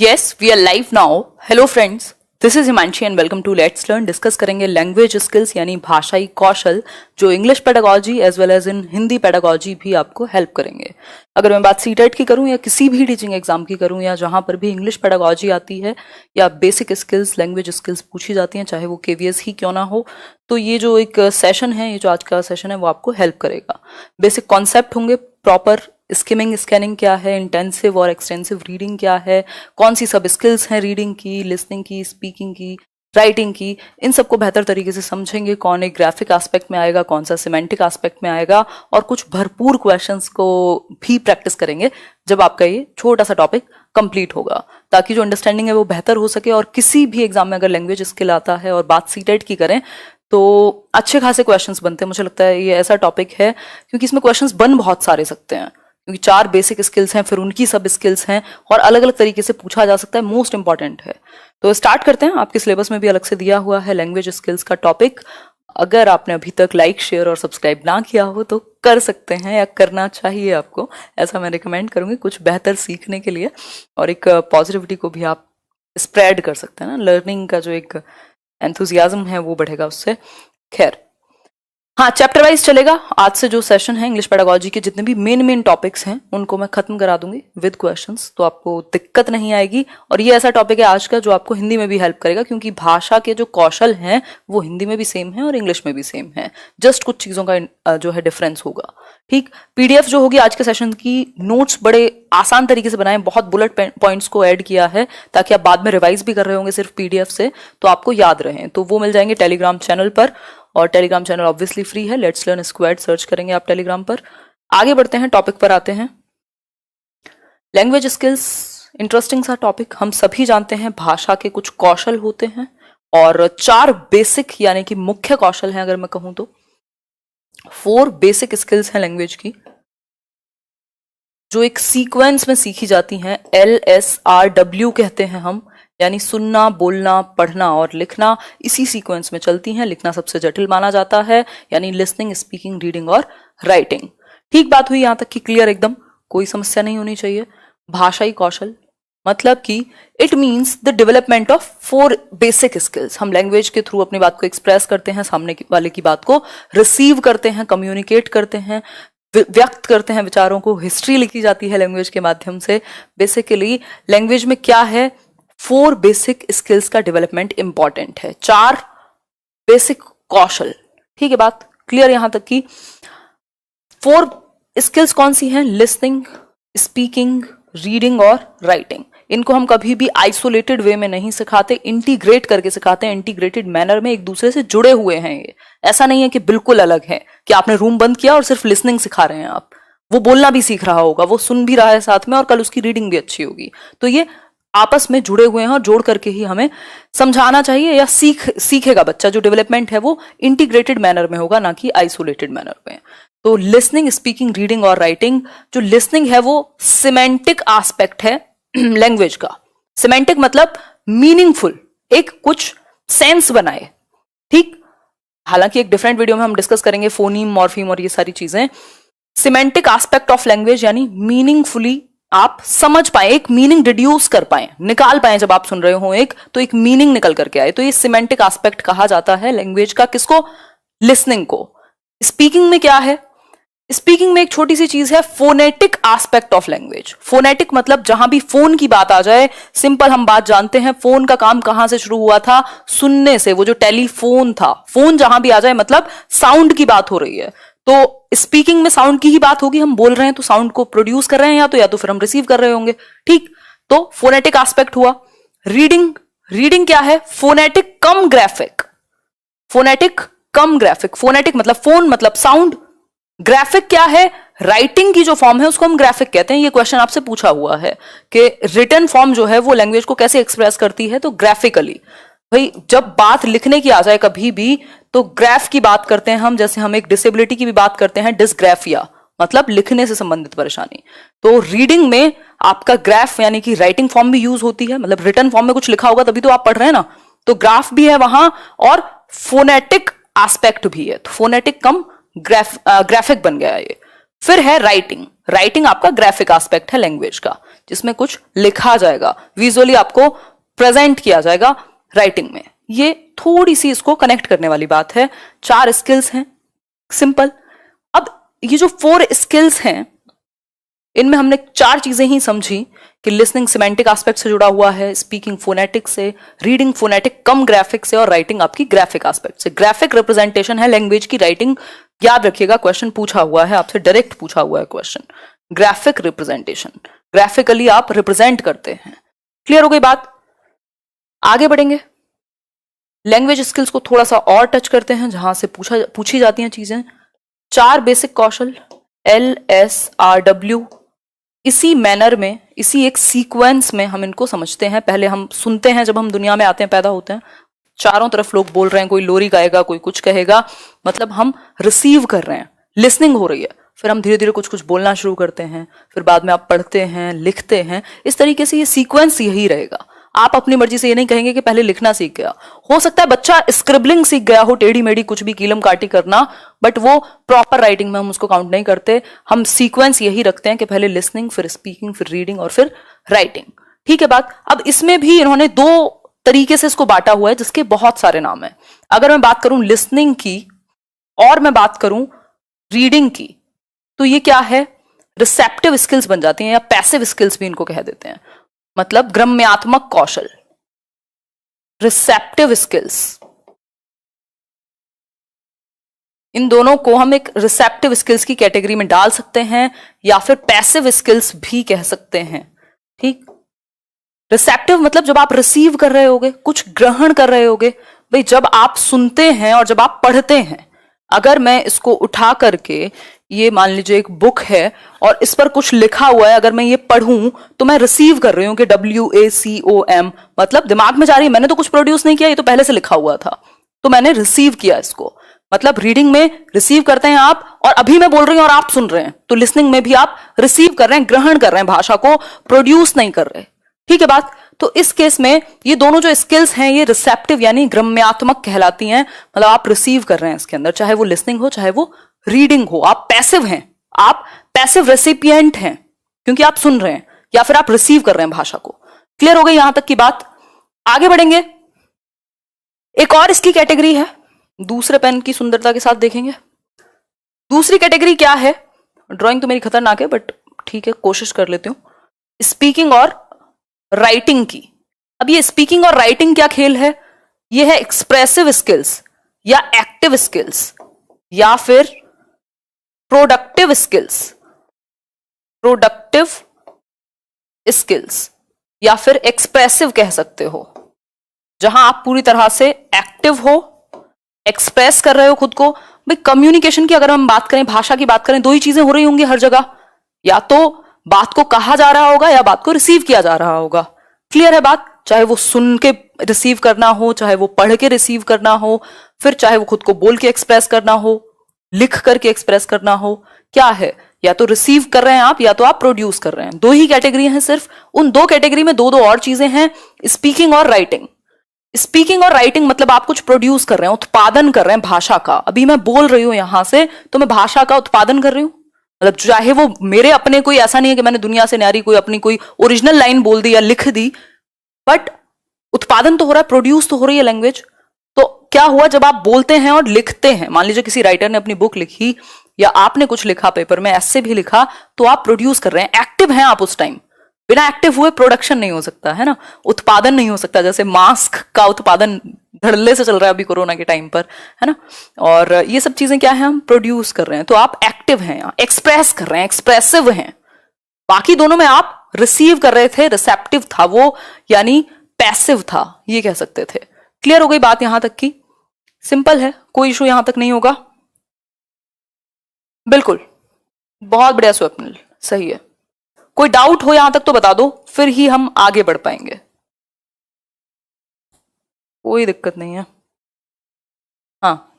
Yes, we are live now. Hello friends, this is Himanshi and welcome to Let's Learn. Discuss करेंगे language skills यानी भाषाई कौशल जो English pedagogy as well as in Hindi pedagogy भी आपको help करेंगे। अगर मैं बात सीटेट की करूं या किसी भी टीचिंग एग्जाम की करूं या जहां पर भी इंग्लिश पेडागोजी आती है या बेसिक स्किल्स लैंग्वेज स्किल्स पूछी जाती हैं, चाहे वो केवीएस ही क्यों ना हो, तो ये जो एक सेशन है, ये जो आज का सेशन है वो आपको हेल्प करेगा। बेसिक कॉन्सेप्ट होंगे, प्रॉपर स्किमिंग स्कैनिंग क्या है, इंटेंसिव और एक्सटेंसिव रीडिंग क्या है, कौन सी सब स्किल्स हैं रीडिंग की, लिसनिंग की, स्पीकिंग की, राइटिंग की, इन सबको बेहतर तरीके से समझेंगे। कौन एक ग्राफिक एस्पेक्ट में आएगा, कौन सा सिमेंटिक एस्पेक्ट में आएगा, और कुछ भरपूर क्वेश्चंस को भी प्रैक्टिस करेंगे जब आपका ये छोटा सा टॉपिक कंप्लीट होगा, ताकि जो अंडरस्टैंडिंग है वो बेहतर हो सके। और किसी भी एग्जाम में अगर लैंग्वेज स्किल आता है और बात सीटेट की करें तो अच्छे खासे क्वेश्चंस बनते हैं। मुझे लगता है ये ऐसा टॉपिक है क्योंकि इसमें क्वेश्चंस बन बहुत सारे सकते हैं, क्योंकि 4 बेसिक स्किल्स हैं, फिर उनकी सब स्किल्स हैं और अलग अलग तरीके से पूछा जा सकता है। मोस्ट इंपॉर्टेंट है। तो स्टार्ट करते हैं। आपके सिलेबस में भी अलग से दिया हुआ है लैंग्वेज स्किल्स का टॉपिक। अगर आपने अभी तक लाइक, शेयर और सब्सक्राइब ना किया हो तो कर सकते हैं, या करना चाहिए आपको, ऐसा मैं रिकमेंड करूंगी कुछ बेहतर सीखने के लिए। और एक पॉजिटिविटी को भी आप स्प्रेड कर सकते हैं ना, लर्निंग का जो एक एंथुजियाज्म है वो बढ़ेगा उससे। खैर, हाँ, चैप्टर वाइज चलेगा। आज से जो सेशन है इंग्लिश पेडागोजी के जितने भी मेन टॉपिक्स हैं उनको मैं खत्म करा दूंगी विद क्वेश्चंस, तो आपको दिक्कत नहीं आएगी। और ये ऐसा टॉपिक है आज का जो आपको हिंदी में भी हेल्प करेगा, क्योंकि भाषा के जो कौशल हैं वो हिंदी में भी सेम है और इंग्लिश में भी सेम है, जस्ट कुछ चीजों का जो है डिफरेंस होगा। ठीक, पीडीएफ जो होगी आज के सेशन की, नोट्स बड़े आसान तरीके से बनाए, बहुत बुलेट पॉइंट्स को ऐड किया है ताकि आप बाद में रिवाइज भी कर रहे होंगे सिर्फ पीडीएफ से, तो आपको याद रहे। तो वो मिल जाएंगे टेलीग्राम चैनल पर, और टेलीग्राम चैनल ऑब्वियसली फ्री है। लेट्स लर्न स्क्वाड सर्च करेंगे आप टेलीग्राम पर। आगे बढ़ते हैं, टॉपिक पर आते हैं। लैंग्वेज स्किल्स इंटरेस्टिंग सा टॉपिक। हम सभी जानते हैं भाषा के कुछ कौशल होते हैं और 4 बेसिक यानी कि मुख्य कौशल हैं। अगर मैं कहूं तो 4 बेसिक स्किल्स हैं लैंग्वेज की, जो एक सीक्वेंस में सीखी जाती हैं। LSRW कहते हैं हम, यानी सुनना, बोलना, पढ़ना और लिखना इसी सीक्वेंस में चलती हैं। लिखना सबसे जटिल माना जाता है, यानी लिसनिंग, स्पीकिंग, रीडिंग और राइटिंग। ठीक बात हुई यहां तक कि क्लियर एकदम, कोई समस्या नहीं होनी चाहिए। भाषाई कौशल मतलब कि it means the development of 4 basic skills. हम लैंग्वेज के थ्रू अपनी बात को एक्सप्रेस करते हैं, सामने वाले की बात को रिसीव करते हैं, कम्युनिकेट करते हैं, व्यक्त करते हैं विचारों को। हिस्ट्री लिखी जाती है लैंग्वेज के माध्यम से। बेसिकली लैंग्वेज में क्या है, 4 बेसिक स्किल्स का डेवलपमेंट इंपॉर्टेंट है, 4 बेसिक कौशल। ठीक है, बात क्लियर यहां तक की। 4 स्किल्स कौन सी हैं? लिसनिंग, स्पीकिंग, रीडिंग और राइटिंग। इनको हम कभी भी आइसोलेटेड वे में नहीं सिखाते, इंटीग्रेट करके सिखाते हैं। इंटीग्रेटेड मैनर में एक दूसरे से जुड़े हुए हैं ये। ऐसा नहीं है कि बिल्कुल अलग है, कि आपने रूम बंद किया और सिर्फ लिसनिंग सिखा रहे हैं आप। वो बोलना भी सीख रहा होगा, वो सुन भी रहा है साथ में, और कल उसकी रीडिंग भी अच्छी होगी। तो ये आपस में जुड़े हुए हैं और जोड़ करके ही हमें समझाना चाहिए, या सीखेगा बच्चा। जो डेवलपमेंट है वो इंटीग्रेटेड मैनर में होगा, ना कि आइसोलेटेड मैनर में। तो लिसनिंग, स्पीकिंग, रीडिंग और राइटिंग। जो लिसनिंग है वो सिमेंटिक एस्पेक्ट है लैंग्वेज का। सिमेंटिक मतलब मीनिंगफुल, एक कुछ सेंस बनाए। ठीक, हालांकि एक डिफरेंट वीडियो में हम डिस्कस करेंगे फोनीम, मॉर्फीम और ये सारी चीजें। सिमेंटिक एस्पेक्ट ऑफ लैंग्वेज यानी मीनिंगफुली आप समझ पाए, एक मीनिंग डिड्यूस कर पाए, निकाल पाए। जब आप सुन रहे हो एक, तो एक मीनिंग निकल करके आए, तो ये सिमेंटिक एस्पेक्ट कहा जाता है लैंग्वेज का। किसको? लिसनिंग को। स्पीकिंग में क्या है? स्पीकिंग में एक छोटी सी चीज है, phonetic aspect of language. Phonetic मतलब जहां भी फोन की बात आ जाए, सिंपल हम बात जानते हैं, फोन का काम कहां से शुरू हुआ था? सुनने से। वो जो टेलीफोन था, फोन जहां भी आ जाए मतलब साउंड की बात हो रही है। तो स्पीकिंग में साउंड की ही बात होगी। हम बोल रहे हैं तो साउंड को प्रोड्यूस कर रहे हैं, या तो फिर हम रिसीव कर रहे होंगे। ठीक, तो फोनेटिक एस्पेक्ट हुआ। रीडिंग, रीडिंग क्या है? फोनेटिक कम ग्राफिक। फोनेटिक कम ग्राफिक। फोनेटिक मतलब फोन मतलब साउंड, ग्राफिक क्या है? राइटिंग की जो फॉर्म है उसको हम ग्राफिक कहते हैं। ये क्वेश्चन आपसे पूछा हुआ है कि रिटन फॉर्म जो है वो लैंग्वेज को कैसे एक्सप्रेस करती है, तो ग्राफिकली। भाई जब बात लिखने की आ जाए कभी भी, तो ग्राफ की बात करते हैं हम। जैसे हम एक डिसेबिलिटी की भी बात करते हैं, डिसग्राफिया मतलब लिखने से संबंधित परेशानी। तो रीडिंग में आपका ग्राफ यानी कि राइटिंग फॉर्म भी यूज होती है, मतलब रिटन फॉर्म में कुछ लिखा होगा तभी तो आप पढ़ रहे हैं ना, तो ग्राफ भी है वहां, और फोनेटिक एस्पेक्ट भी है। तो फोनेटिक कम ग्राफिक बन गया ये। फिर है राइटिंग। राइटिंग आपका ग्राफिक एस्पेक्ट है लैंग्वेज का, जिसमें कुछ लिखा जाएगा, विजुअली आपको प्रेजेंट किया जाएगा राइटिंग में। ये थोड़ी सी इसको कनेक्ट करने वाली बात है। 4 स्किल्स हैं, सिंपल। अब ये जो 4 स्किल्स हैं, इनमें हमने 4 चीजें ही समझी कि लिसनिंग सिमेंटिक एस्पेक्ट से जुड़ा हुआ है, स्पीकिंग फोनेटिक से, रीडिंग फोनेटिक कम ग्राफिक से, और राइटिंग आपकी ग्राफिक एस्पेक्ट से। ग्राफिक रिप्रेजेंटेशन है लैंग्वेज की, राइटिंग याद रखिएगा, क्वेश्चन पूछा हुआ है आपसे, डायरेक्ट पूछा हुआ है क्वेश्चन। ग्राफिक रिप्रेजेंटेशन, ग्राफिकली आप रिप्रेजेंट करते हैं। क्लियर हो गई बात? आगे बढ़ेंगे, लैंग्वेज स्किल्स को थोड़ा सा और टच करते हैं, जहां से पूछी जाती हैं चीजें। 4 बेसिक कौशल, LSRW, इसी मैनर में, इसी एक सीक्वेंस में हम इनको समझते हैं। पहले हम सुनते हैं, जब हम दुनिया में आते हैं, पैदा होते हैं, चारों तरफ लोग बोल रहे हैं, कोई लोरी गाएगा, कोई कुछ कहेगा, मतलब हम रिसीव कर रहे हैं, लिसनिंग हो रही है। फिर हम धीरे धीरे कुछ कुछ बोलना शुरू करते हैं, फिर बाद में आप पढ़ते हैं, लिखते हैं। इस तरीके से ये सीक्वेंस यही रहेगा। आप अपनी मर्जी से ये नहीं कहेंगे कि पहले लिखना सीख गया। हो सकता है बच्चा स्क्रिबलिंग सीख गया हो, टेढ़ी मेढ़ी कुछ भी कीलम काटी करना, बट वो प्रॉपर राइटिंग में हम उसको काउंट नहीं करते। हम सीक्वेंस यही रखते हैं कि पहले लिसनिंग, फिर स्पीकिंग, फिर रीडिंग और फिर राइटिंग। ठीक है बात? अब इसमें भी इन्होंने 2 तरीके से इसको बांटा हुआ है, जिसके बहुत सारे नाम है। अगर मैं बात करूं लिसनिंग की और मैं बात करूं रीडिंग की, तो ये क्या है? रिसेप्टिव स्किल्स बन जाती हैं, या पैसिव स्किल्स भी इनको कह देते हैं, मतलब ग्रम्यात्मक कौशल, रिसेप्टिव स्किल्स। इन दोनों को हम एक रिसेप्टिव स्किल्स की कैटेगरी में डाल सकते हैं, या फिर पैसिव स्किल्स भी कह सकते हैं। ठीक, रिसेप्टिव मतलब जब आप रिसीव कर रहे होगे, कुछ ग्रहण कर रहे होगे। भाई जब आप सुनते हैं और जब आप पढ़ते हैं, अगर मैं इसको उठा करके, ये मान लीजिए एक बुक है और इस पर कुछ लिखा हुआ है, अगर मैं ये पढ़ूं तो मैं रिसीव कर रही हूं कि WACOM, मतलब दिमाग में जा रही है। मैंने तो कुछ प्रोड्यूस नहीं किया, ये तो पहले से लिखा हुआ था, तो मैंने रिसीव किया इसको। मतलब रीडिंग में रिसीव करते हैं आप, और अभी मैं बोल रही हूं और आप सुन रहे हैं, तो लिसनिंग में भी आप रिसीव कर रहे हैं, ग्रहण कर रहे हैं, भाषा को प्रोड्यूस नहीं कर रहे। ठीक है बात? तो इस केस में ये दोनों जो स्किल्स हैं, ये रिसेप्टिव यानी ग्रम्यात्मक कहलाती हैं। मतलब आप रिसीव कर रहे हैं इसके अंदर, चाहे वो लिसनिंग हो चाहे वो रीडिंग हो। आप पैसिव हैं, आप पैसिव रेसिपिएंट हैं, क्योंकि आप सुन रहे हैं या फिर आप रिसीव कर रहे हैं भाषा को। क्लियर हो गई यहां तक की बात? आगे बढ़ेंगे, एक और इसकी कैटेगरी है, दूसरे पेन की सुंदरता के साथ देखेंगे। दूसरी कैटेगरी क्या है? ड्राइंग तो मेरी खतरनाक है, बट ठीक है, कोशिश कर लेती हूं। स्पीकिंग और राइटिंग की। अब ये स्पीकिंग और राइटिंग क्या खेल है? ये है एक्सप्रेसिव स्किल्स, या एक्टिव स्किल्स, या फिर प्रोडक्टिव स्किल्स। प्रोडक्टिव स्किल्स या फिर एक्सप्रेसिव कह सकते हो, जहां आप पूरी तरह से एक्टिव हो, एक्सप्रेस कर रहे हो खुद को। भाई कम्युनिकेशन की अगर हम बात करें, भाषा की बात करें, 2 ही चीजें हो रही होंगी हर जगह, या तो बात को कहा जा रहा होगा या बात को रिसीव किया जा रहा होगा। क्लियर है बात? चाहे वो सुन के रिसीव करना हो, चाहे वो पढ़ के रिसीव करना हो, फिर चाहे वो खुद को बोल के एक्सप्रेस करना हो, लिख करके एक्सप्रेस करना हो, क्या है? या तो रिसीव कर रहे हैं आप, या तो आप प्रोड्यूस कर रहे हैं। 2 ही कैटेगरी हैं सिर्फ। उन 2 कैटेगरी में 2 और चीजें हैं, स्पीकिंग और राइटिंग। स्पीकिंग और राइटिंग मतलब आप कुछ प्रोड्यूस कर रहे हैं, उत्पादन कर रहे हैं भाषा का। अभी मैं बोल रही हूं यहां से, तो मैं भाषा का उत्पादन कर रही हूं। मतलब चाहे वो मेरे अपने, कोई ऐसा नहीं है कि मैंने दुनिया से न्यारी कोई अपनी कोई ओरिजिनल लाइन बोल दी या लिख दी, बट उत्पादन तो हो रहा है, प्रोड्यूस तो हो रही है लैंग्वेज। तो क्या हुआ, जब आप बोलते हैं और लिखते हैं, मान लीजिए किसी राइटर ने अपनी बुक लिखी या आपने कुछ लिखा, पेपर में ऐसे भी लिखा, तो आप प्रोड्यूस कर रहे हैं, एक्टिव हैं आप उस टाइम। बिना एक्टिव हुए प्रोडक्शन नहीं हो सकता है ना, उत्पादन नहीं हो सकता। जैसे मास्क का उत्पादन धड़ल्ले से चल रहा है अभी कोरोना के टाइम पर, है ना, और ये सब चीजें क्या है, हम प्रोड्यूस कर रहे हैं। तो आप एक्टिव हैं, एक्सप्रेस कर रहे हैं, एक्सप्रेसिव हैं। बाकी दोनों में आप रिसीव कर रहे थे, रिसेप्टिव था वो, यानी पैसिव था, ये कह सकते थे। क्लियर हो गई बात यहां तक की? सिंपल है, कोई इशू यहां तक नहीं होगा। बिल्कुल, बहुत बढ़िया स्वप्निल, सही है। कोई डाउट हो यहां तक तो बता दो, फिर ही हम आगे बढ़ पाएंगे। कोई दिक्कत नहीं है, हाँ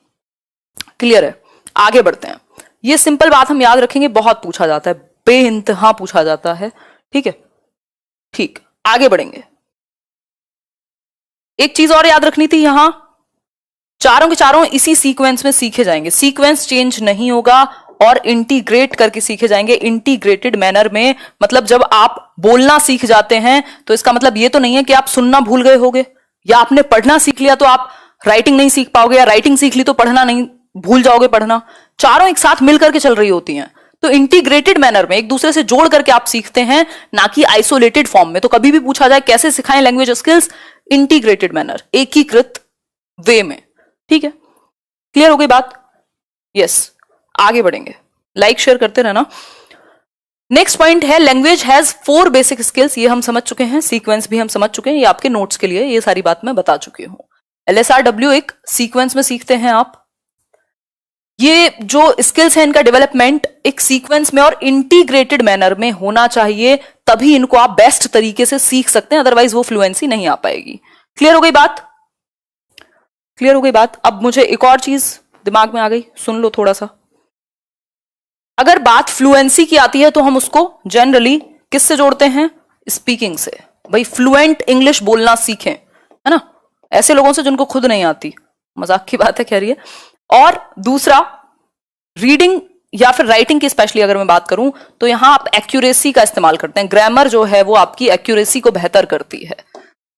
क्लियर है। आगे बढ़ते हैं। ये सिंपल बात हम याद रखेंगे, बहुत पूछा जाता है, बेइंतहा पूछा जाता है। ठीक है, ठीक, आगे बढ़ेंगे। एक चीज और याद रखनी थी, यहां चारों के चारों इसी सीक्वेंस में सीखे जाएंगे, सीक्वेंस चेंज नहीं होगा और इंटीग्रेट करके सीखे जाएंगे इंटीग्रेटेड मैनर में। मतलब जब आप बोलना सीख जाते हैं तो इसका मतलब ये तो नहीं है कि आप सुनना भूल गए होगे, या आपने पढ़ना सीख लिया तो आप राइटिंग नहीं सीख पाओगे, या राइटिंग सीख ली तो पढ़ना नहीं भूल जाओगे पढ़ना। चारों एक साथ मिलकर के चल रही होती हैं। तो इंटीग्रेटेड मैनर में एक दूसरे से जोड़ करके आप सीखते हैं, ना कि आइसोलेटेड फॉर्म में। तो कभी भी पूछा जाए कैसे सिखाएं लैंग्वेज स्किल्स, इंटीग्रेटेड मैनर, एकीकृत वे में। ठीक है, क्लियर हो गई बात? यस, आगे बढ़ेंगे, लाइक शेयर करते रहना। नेक्स्ट पॉइंट है लैंग्वेज हैज 4 बेसिक स्किल्स। ये हम समझ चुके हैं, सीक्वेंस भी हम समझ चुके हैं, ये आपके नोट्स के लिए ये सारी बात मैं बता चुकी हूं। LSRW एक सीक्वेंस में सीखते हैं आप। ये जो स्किल्स हैं इनका डेवलपमेंट एक सीक्वेंस में और इंटीग्रेटेड मैनर में होना चाहिए, तभी इनको आप बेस्ट तरीके से सीख सकते हैं, अदरवाइज वो फ्लुएंसी नहीं आ पाएगी। क्लियर हो गई बात? क्लियर हो गई बात? अब मुझे एक और चीज दिमाग में आ गई, सुन लो थोड़ा सा। अगर बात फ्लुएंसी की आती है तो हम उसको जनरली किससे जोड़ते हैं? स्पीकिंग से। भाई फ्लुएंट इंग्लिश बोलना सीखें, है ना, ऐसे लोगों से जिनको खुद नहीं आती। मजाक की बात है खैर ये। और दूसरा, रीडिंग या फिर राइटिंग की स्पेशली अगर मैं बात करूं तो यहां आप एक्यूरेसी का इस्तेमाल करते हैं। ग्रामर जो है वो आपकी एक्यूरेसी को बेहतर करती है।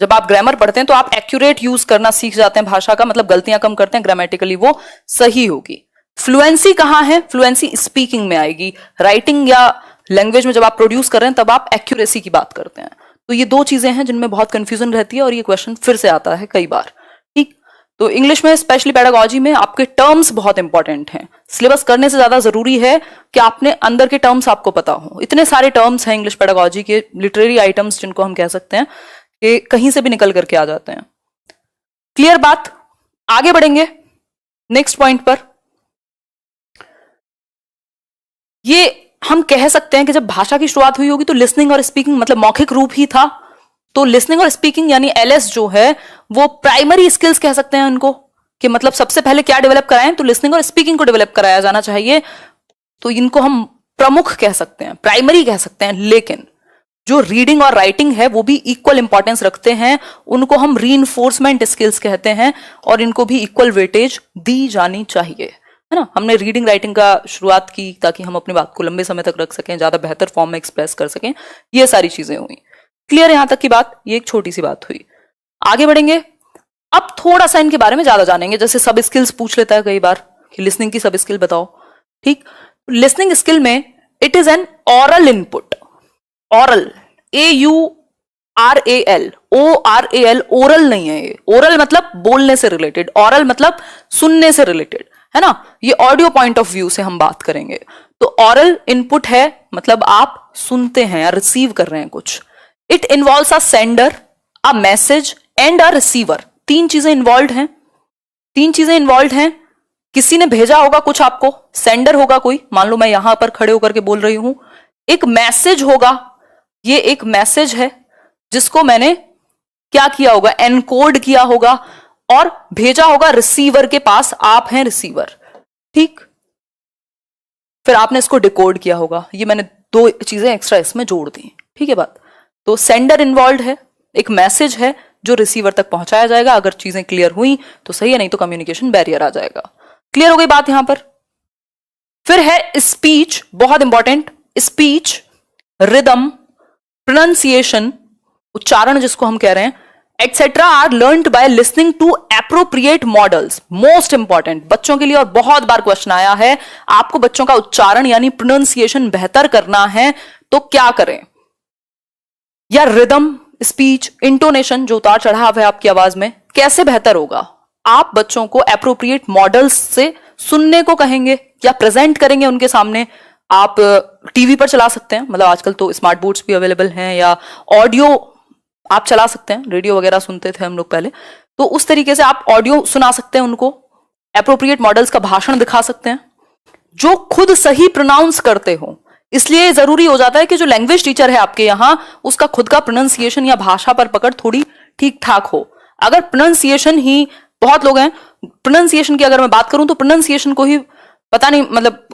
जब आप ग्रामर पढ़ते हैं तो आप एक्यूरेट यूज करना सीख जाते हैं भाषा का, मतलब गलतियां कम करते हैं, ग्रामेटिकली वो सही होगी। फ्लुएंसी कहां है? फ्लुएंसी स्पीकिंग में आएगी। राइटिंग या लैंग्वेज में जब आप प्रोड्यूस कर रहे हैं तब आप एक्यूरेसी की बात करते हैं। तो ये 2 चीजें हैं जिनमें बहुत कंफ्यूजन रहती है और ये क्वेश्चन फिर से आता है कई बार। ठीक, तो इंग्लिश में स्पेशली पेडागोजी में आपके टर्म्स बहुत इंपॉर्टेंट हैं। सिलेबस करने से ज्यादा जरूरी है कि आपने अंदर के टर्म्स आपको पता हो। इतने सारे टर्म्स हैं इंग्लिश पेडागोजी के, लिटरेरी आइटम्स जिनको हम कह सकते हैं, कि कहीं से भी निकल करके आ जाते हैं। क्लियर बात? आगे बढ़ेंगे नेक्स्ट पॉइंट पर। ये हम कह सकते हैं कि जब भाषा की शुरुआत हुई होगी तो लिसनिंग और स्पीकिंग मतलब मौखिक रूप ही था। तो लिसनिंग और स्पीकिंग यानी LS जो है वो प्राइमरी स्किल्स कह सकते हैं उनको, कि मतलब सबसे पहले क्या डेवलप कराएं, तो लिसनिंग और स्पीकिंग को डेवलप कराया जाना चाहिए। तो इनको हम प्रमुख कह सकते हैं, प्राइमरी कह सकते हैं। लेकिन जो रीडिंग और राइटिंग है वो भी इक्वल इंपॉर्टेंस रखते हैं, उनको हम रीइंफोर्समेंट स्किल्स कहते हैं और इनको भी इक्वल वेटेज दी जानी चाहिए, है ना। हमने रीडिंग राइटिंग का शुरुआत की ताकि हम अपनी बात को लंबे समय तक रख सकें, ज्यादा बेहतर फॉर्म में एक्सप्रेस कर सकें, ये सारी चीजें हुई। क्लियर यहां तक की बात? ये एक छोटी सी बात हुई। आगे बढ़ेंगे, अब थोड़ा सा इनके बारे में ज्यादा जानेंगे। जैसे सब स्किल्स पूछ लेता है कई बार कि लिसनिंग की सब स्किल बताओ। ठीक, लिसनिंग स्किल में it is an aural input. Aural, AURAL, ORAL, oral नहीं है ये। ओरल मतलब बोलने से रिलेटेड, ऑरल मतलब सुनने से रिलेटेड, है ना। ये ऑडियो पॉइंट ऑफ व्यू से हम बात करेंगे। तो ऑरल इनपुट है मतलब आप सुनते हैं या रिसीव कर रहे हैं कुछ। It involves a sender, a message and a receiver. 3 चीजें इन्वॉल्व हैं। 3 चीजें इन्वॉल्व हैं। किसी ने भेजा होगा कुछ आपको, सेंडर होगा कोई, मान लो मैं यहां पर खड़े होकर के बोल रही हूं। एक मैसेज होगा, ये एक मैसेज है जिसको मैंने क्या किया होगा, एनकोड किया होगा और भेजा होगा रिसीवर के पास। आप हैं रिसीवर, ठीक। फिर आपने इसको डिकोड किया होगा। ये मैंने 2 चीजें एक्स्ट्रा इसमें जोड़ दी, ठीक है बात। तो सेंडर इन्वॉल्व है, एक मैसेज है जो रिसीवर तक पहुंचाया जाएगा। अगर चीजें क्लियर हुई तो सही है, नहीं तो कम्युनिकेशन बैरियर आ जाएगा। क्लियर हो गई बात यहां पर? फिर है स्पीच, बहुत इंपॉर्टेंट। स्पीच, रिदम, प्रोनाउंसिएशन, उच्चारण जिसको हम कह रहे हैं, etcetera are learned by listening to appropriate models. Most important बच्चों के लिए, और बहुत बार क्वेश्चन आया है, आपको बच्चों का उच्चारण यानी प्रोनाउंसिएशन बेहतर करना है तो क्या करें, या रिदम, स्पीच, इंटोनेशन जो उतार चढ़ाव है आपकी आवाज में कैसे बेहतर होगा। आप बच्चों को एप्रोप्रिएट मॉडल्स से सुनने को कहेंगे या प्रेजेंट करेंगे उनके सामने। आप टीवी पर चला सकते हैं, मतलब आजकल तो स्मार्ट बोर्ड्स भी अवेलेबल हैं, या ऑडियो आप चला सकते हैं। रेडियो वगैरह सुनते थे हम लोग पहले, तो उस तरीके से आप ऑडियो सुना सकते हैं उनको। एप्रोप्रिएट मॉडल्स का भाषण दिखा सकते हैं जो खुद सही प्रोनाउंस करते हो। इसलिए जरूरी हो जाता है कि जो लैंग्वेज टीचर है आपके यहाँ, उसका खुद का प्रोनाउंसिएशन या भाषा पर पकड़ थोड़ी ठीक ठाक हो। अगर प्रोनाउंसिएशन ही, बहुत लोग हैं प्रोनाउंसिएशन की अगर मैं बात करूं तो प्रोनाउंसिएशन को ही पता नहीं, मतलब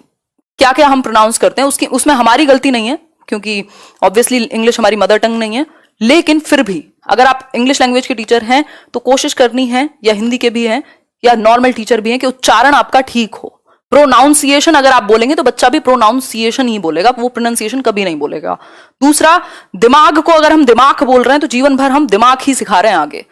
क्या क्या हम प्रोनाउंस करते हैं, उसमें हमारी गलती नहीं है क्योंकि ऑब्वियसली इंग्लिश हमारी मदर टंग नहीं है। लेकिन फिर भी अगर आप इंग्लिश लैंग्वेज के टीचर हैं तो कोशिश करनी है, या हिंदी के भी हैं या नॉर्मल टीचर भी हैं, कि उच्चारण आपका ठीक हो। प्रोनाउंसिएशन अगर आप बोलेंगे तो बच्चा भी प्रोनाउंसिएशन ही बोलेगा, वो प्रोनाउंसिएशन कभी नहीं बोलेगा। दूसरा, दिमाग को अगर हम दिमाग बोल रहे हैं तो जीवन भर हम दिमाग ही सिखा रहे हैं आगे।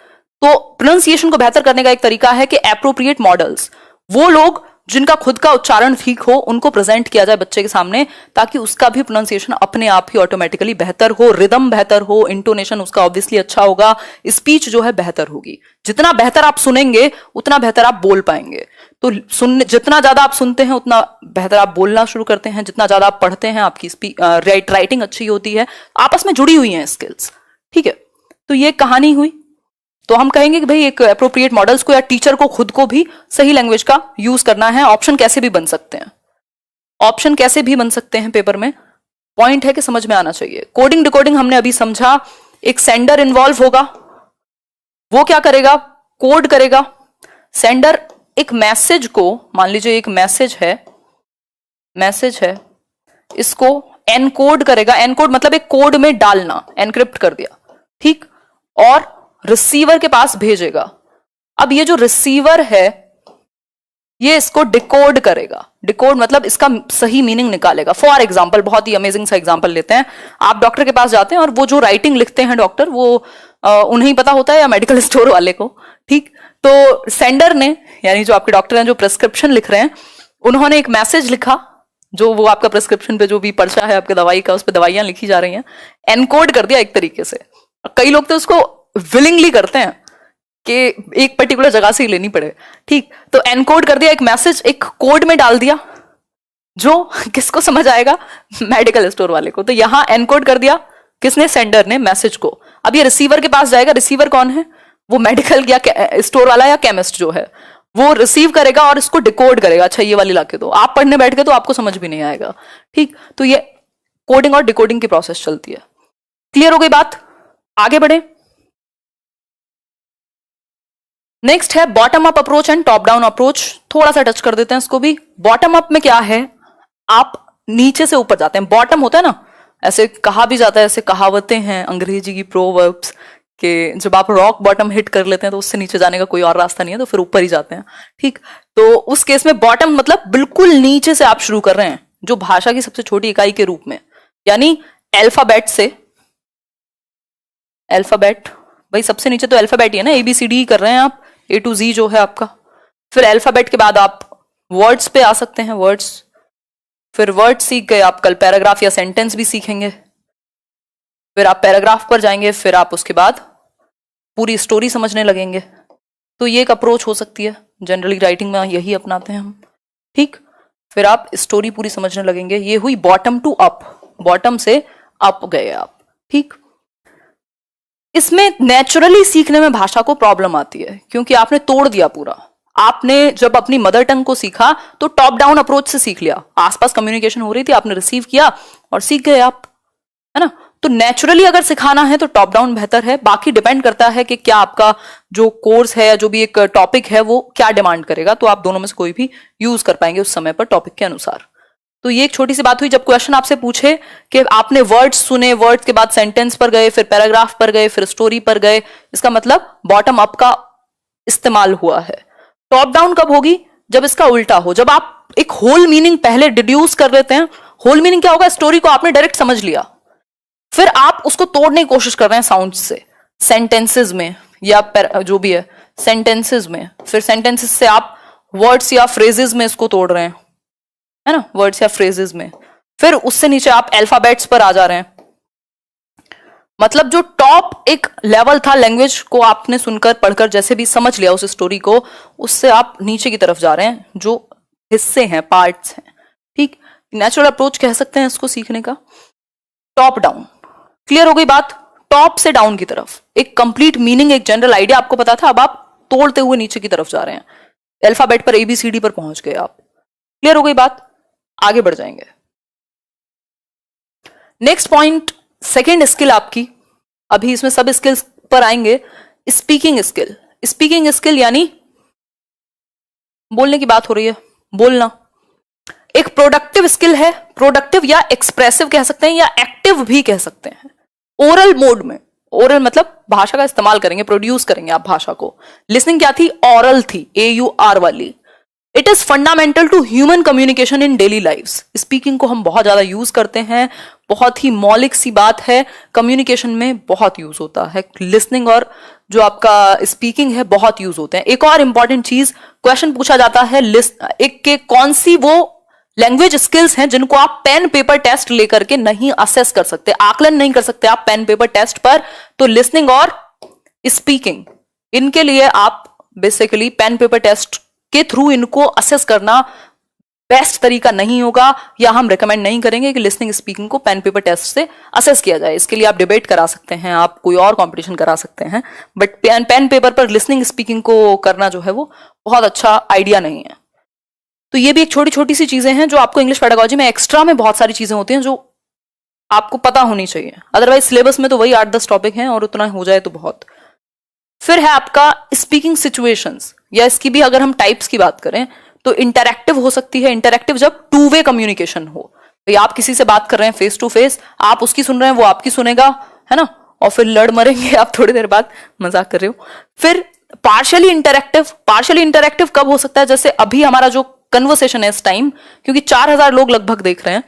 तो प्रोनाउंसिएशन को बेहतर करने का एक तरीका है कि एप्रोप्रिएट मॉडल्स, वो लोग जिनका खुद का उच्चारण ठीक हो, उनको प्रेजेंट किया जाए बच्चे के सामने, ताकि उसका भी प्रोनाउंसिएशन अपने आप ही ऑटोमेटिकली बेहतर हो, रिदम बेहतर हो, इंटोनेशन उसका ऑब्वियसली अच्छा होगा, स्पीच जो है बेहतर होगी। जितना बेहतर आप सुनेंगे उतना बेहतर आप बोल पाएंगे। तो जितना ज्यादा आप सुनते हैं उतना बेहतर आप बोलना शुरू करते हैं, जितना ज्यादा आप पढ़ते हैं आपकी राइटिंग अच्छी होती है, आपस में जुड़ी हुई हैं स्किल्स। ठीक है, तो ये कहानी हुई। तो हम कहेंगे कि भाई एक एप्रोप्रिएट मॉडल्स को या टीचर को खुद को भी सही लैंग्वेज का यूज करना है। ऑप्शन कैसे भी बन सकते हैं, ऑप्शन कैसे भी बन सकते हैं पेपर में, पॉइंट है कि समझ में आना चाहिए। कोडिंग डिकोडिंग हमने अभी समझा। एक सेंडर इन्वॉल्व होगा, वो क्या करेगा, कोड करेगा। सेंडर एक मैसेज को, मान लीजिए एक मैसेज है, इसको एनकोड करेगा। एनकोड मतलब एक कोड में डालना, एनक्रिप्ट कर दिया, ठीक, और रिसीवर के पास भेजेगा। अब ये जो रिसीवर है ये इसको डिकोड करेगा। डिकोड मतलब इसका सही मीनिंग निकालेगा। फॉर एग्जाम्पल, बहुत ही अमेजिंग सा एग्जाम्पल लेते हैं। आप डॉक्टर के पास जाते हैं और वो जो राइटिंग लिखते हैं डॉक्टर, वो उन्हें पता होता है या मेडिकल स्टोर वाले को, ठीक। तो सेंडर ने, यानी जो आपके डॉक्टर हैं जो प्रिस्क्रिप्शन लिख रहे हैं, उन्होंने एक मैसेज लिखा, जो वो आपका प्रिस्क्रिप्शन पे जो भी पर्चा है आपके दवाई का, उस पर दवाइयां लिखी जा रही हैं, एनकोड कर दिया एक तरीके से। कई लोग तो उसको विलिंगली करते हैं कि एक पर्टिकुलर जगह से ही लेनी पड़े, ठीक। तो एनकोड कर दिया, एक मैसेज एक कोड में डाल दिया, जो किसको समझ आएगा, मेडिकल स्टोर वाले को। तो यहां एनकोड कर दिया किसने, सेंडर ने, मैसेज को। अब ये रिसीवर के पास जाएगा। रिसीवर कौन है, वो मेडिकल या स्टोर वाला या केमिस्ट जो है, वो रिसीव करेगा और इसको डिकोड करेगा। अच्छा ये वाली लाके दो, आप पढ़ने बैठ के तो आपको समझ भी नहीं आएगा, ठीक। तो ये कोडिंग और डिकोडिंग की प्रोसेस चलती है। क्लियर हो गई बात, आगे बढ़े। नेक्स्ट है bottom up approach and top down approach. थोड़ा सा टच कर देते हैं इसको भी। बॉटम अप में क्या है, आप नीचे से ऊपर जाते हैं। बॉटम होता है ना, ऐसे कहा भी जाता है, ऐसे कहावतें हैं अंग्रेजी की, प्रोवर्ब्स, कि जब आप रॉक बॉटम हिट कर लेते हैं तो उससे नीचे जाने का कोई और रास्ता नहीं है, तो फिर ऊपर ही जाते हैं, ठीक। तो उस केस में बॉटम मतलब बिल्कुल नीचे से आप शुरू कर रहे हैं, जो भाषा की सबसे छोटी इकाई के रूप में, यानी अल्फाबेट से। अल्फाबेट भाई सबसे नीचे तो अल्फाबेट ही है ना, ABCD कर रहे हैं आप, A to Z जो है आपका। फिर अल्फाबेट के बाद आप वर्ड्स पे आ सकते हैं, वर्ड्स। फिर वर्ड सीख गए आप, कल पैराग्राफ या सेंटेंस भी सीखेंगे। फिर आप पैराग्राफ पर जाएंगे, फिर आप उसके बाद पूरी स्टोरी समझने लगेंगे। तो ये एक अप्रोच हो सकती है, जनरली राइटिंग में यही अपनाते हैं हम, ठीक। फिर आप स्टोरी पूरी समझने लगेंगे। ये हुई बॉटम टू अप, बॉटम से अप गए आप, ठीक। इसमें नेचुरली सीखने में भाषा को प्रॉब्लम आती है, क्योंकि आपने तोड़ दिया पूरा। आपने जब अपनी मदर टंग को सीखा तो टॉप डाउन अप्रोच से सीख लिया, आसपास कम्युनिकेशन हो रही थी, आपने रिसीव किया और सीख गए आप, है ना। तो नेचुरली अगर सिखाना है तो टॉप डाउन बेहतर है। बाकी डिपेंड करता है कि क्या आपका जो कोर्स है या जो भी एक टॉपिक है वो क्या डिमांड करेगा, तो आप दोनों में से कोई भी यूज कर पाएंगे उस समय पर टॉपिक के अनुसार। तो ये एक छोटी सी बात हुई। जब क्वेश्चन आपसे पूछे कि आपने वर्ड्स सुने, वर्ड्स के बाद सेंटेंस पर गए, फिर पैराग्राफ पर गए, फिर स्टोरी पर गए, इसका मतलब बॉटम अप का इस्तेमाल हुआ है। टॉप डाउन कब होगी, जब इसका उल्टा हो, जब आप एक होल मीनिंग पहले डिड्यूस कर लेते हैं। होल मीनिंग क्या होगा, स्टोरी को आपने डायरेक्ट समझ लिया, फिर आप उसको तोड़ने की कोशिश कर रहे हैं साउंड से, सेंटेंसेस में या जो भी है सेंटेंसेस में, फिर सेंटेंसेस से आप वर्ड्स या फ्रेजेस में इसको तोड़ रहे हैं, है ना, वर्ड्स या फ्रेजेस में। फिर उससे नीचे आप अल्फाबेट्स पर आ जा रहे हैं। मतलब जो टॉप एक लेवल था, लैंग्वेज को आपने सुनकर पढ़कर जैसे भी समझ लिया उस स्टोरी को, उससे आप नीचे की तरफ जा रहे हैं, जो हिस्से हैं, पार्ट्स हैं, ठीक। नेचुरल अप्रोच कह सकते हैं इसको सीखने का। टॉप डाउन, क्लियर हो गई बात। टॉप से डाउन की तरफ एक कंप्लीट मीनिंग, एक जनरल आइडिया आपको पता था, अब आप तोड़ते हुए नीचे की तरफ जा रहे हैं। अल्फाबेट पर ABCD पर पहुंच गए आप। क्लियर हो गई बात, आगे बढ़ जाएंगे। नेक्स्ट पॉइंट, सेकेंड स्किल आपकी, अभी इसमें सब स्किल्स पर आएंगे। Speaking skill. स्पीकिंग स्किल यानी बोलने की बात हो रही है, बोलना एक प्रोडक्टिव स्किल है। प्रोडक्टिव या एक्सप्रेसिव कह सकते हैं या एक्टिव भी कह सकते हैं। ओरल मोड में, ओरल मतलब भाषा का इस्तेमाल करेंगे, प्रोड्यूस करेंगे आप भाषा को। लिसनिंग क्या थी, ऑरल थी, AUR वाली। It is fundamental to human communication in daily life's. Speaking को हम बहुत ज्यादा यूज करते हैं, बहुत ही मौलिक सी बात है, कम्युनिकेशन में बहुत यूज होता है। लिसनिंग और जो आपका स्पीकिंग है बहुत यूज होते हैं। एक और इंपॉर्टेंट चीज, क्वेश्चन पूछा जाता है एक के कौन सी वो लैंग्वेज स्किल्स हैं जिनको आप पेन पेपर टेस्ट लेकर के नहीं असेस कर सकते, आकलन नहीं कर सकते आप पेन पेपर टेस्ट पर। तो लिसनिंग और स्पीकिंग, इनके लिए आप बेसिकली पेन पेपर टेस्ट के थ्रू इनको असेस करना बेस्ट तरीका नहीं होगा, या हम रिकमेंड नहीं करेंगे कि लिसनिंग स्पीकिंग को पेन पेपर टेस्ट से असेस किया जाए। इसके लिए आप डिबेट करा सकते हैं, आप कोई और कंपटीशन करा सकते हैं, बट पेन पेपर पर लिसनिंग स्पीकिंग को करना जो है वो बहुत अच्छा आइडिया नहीं है। तो ये भी एक छोटी छोटी सी चीजें हैं जो आपको इंग्लिश पेडागोजी में एक्स्ट्रा में बहुत सारी चीजें होती हैं जो आपको पता होनी चाहिए। अदरवाइज सिलेबस में तो वही 8-10 टॉपिक हैं और उतना हो जाए तो बहुत। फिर है आपका स्पीकिंग सिचुएशंस, या इसकी भी अगर हम टाइप्स की बात करें तो इंटरैक्टिव हो सकती है। इंटरैक्टिव जब टू वे कम्युनिकेशन हो, भाई आप किसी से बात कर रहे हैं फेस टू फेस, आप उसकी सुन रहे हैं, वो आपकी सुनेगा, है ना, और फिर लड़ मरेंगे आप थोड़ी देर बाद, मजाक कर रहे हो। फिर पार्शियली इंटरैक्टिव, पार्शियली इंटरैक्टिव कब हो सकता है, जैसे अभी हमारा जो कन्वर्सेशन है इस टाइम, क्योंकि 4000 लोग लगभग देख रहे हैं,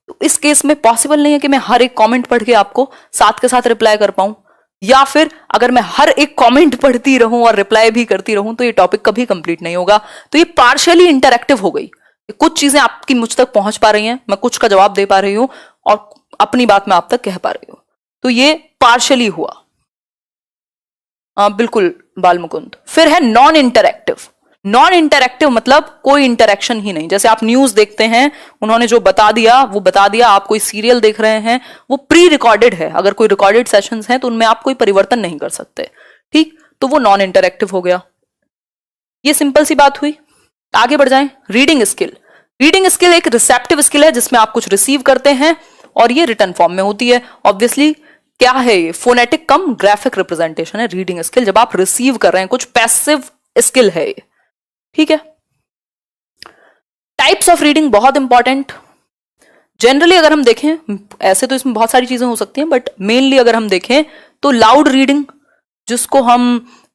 तो इस केस में पॉसिबल नहीं है कि मैं हर एक कमेंट पढ़ के आपको साथ के साथ रिप्लाई कर पाऊं, या फिर अगर मैं हर एक कमेंट पढ़ती रहूं और रिप्लाई भी करती रहूं तो ये टॉपिक कभी कंप्लीट नहीं होगा। तो ये पार्शियली इंटरैक्टिव हो गई, कुछ चीजें आपकी मुझ तक पहुंच पा रही हैं, मैं कुछ का जवाब दे पा रही हूं और अपनी बात मैं आप तक कह पा रही हूं, तो ये पार्शियली हुआ। बिल्कुल बाल मुकुंद। फिर है नॉन इंटरैक्टिव। नॉन इंटरैक्टिव मतलब कोई इंटरैक्शन ही नहीं। जैसे आप न्यूज देखते हैं, उन्होंने जो बता दिया वो बता दिया, आप कोई सीरियल देख रहे हैं, वो प्री रिकॉर्डेड है, अगर कोई रिकॉर्डेड सेशंस हैं तो उनमें आप कोई परिवर्तन नहीं कर सकते, ठीक, तो वो नॉन इंटरैक्टिव हो गया। ये सिंपल सी बात हुई। आगे बढ़ जाएं। Reading skill. रीडिंग स्किल एक रिसेप्टिव स्किल है जिसमें आप कुछ रिसीव करते हैं और ये रिटर्न फॉर्म में होती है। ऑब्वियसली क्या है ये, फोनेटिक कम ग्राफिक रिप्रेजेंटेशन है रीडिंग स्किल, जब आप रिसीव कर रहे हैं, कुछ पैसिव स्किल है ये, ठीक है। टाइप्स ऑफ रीडिंग बहुत इंपॉर्टेंट। जनरली अगर हम देखें, ऐसे तो इसमें बहुत सारी चीजें हो सकती हैं, बट मेनली अगर हम देखें तो लाउड रीडिंग, जिसको हम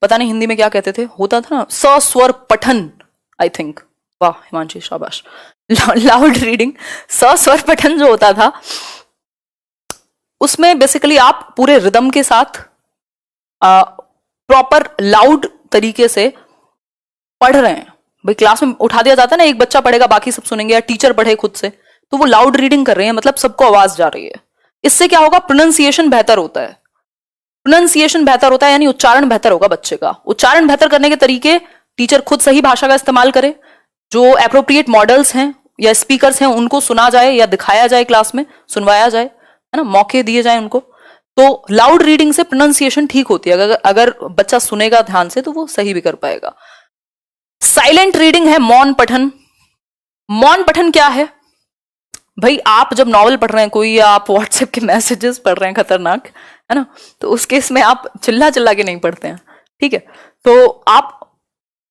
पता नहीं हिंदी में क्या कहते थे, होता था ना सस्वर पठन, आई थिंक, वाह हिमांशी शाबाश। लाउड रीडिंग, सस्वर पठन जो होता था, उसमें बेसिकली आप पूरे रिदम के साथ प्रॉपर लाउड तरीके से पढ़ रहे हैं। भाई क्लास में उठा दिया जाता है ना, एक बच्चा पढ़ेगा बाकी सब सुनेंगे, या टीचर पढ़े खुद से, तो वो लाउड रीडिंग कर रहे हैं, मतलब सबको आवाज जा रही है। इससे क्या होगा, प्रोनाउंसिएशन बेहतर होता है। प्रोनाउंसिएशन बेहतर होता है यानी उच्चारण बेहतर होगा बच्चे का। उच्चारण बेहतर करने के तरीके, टीचर खुद सही भाषा का इस्तेमाल करे, जो एप्रोप्रिएट मॉडल्स हैं या स्पीकर्स हैं उनको सुना जाए या दिखाया जाए, क्लास में सुनवाया जाए, है ना, मौके दिए जाए उनको। तो लाउड रीडिंग से प्रोनाउंसिएशन ठीक होती है। अगर बच्चा सुनेगा ध्यान से तो वो सही भी कर पाएगा। साइलेंट रीडिंग है मौन पठन। मौन पठन क्या है, भाई आप जब नॉवल पढ़ रहे हैं कोई, या आप व्हाट्सएप के मैसेजेस पढ़ रहे हैं खतरनाक, है ना, तो उस केस में आप चिल्ला चिल्ला के नहीं पढ़ते हैं, ठीक है, तो आप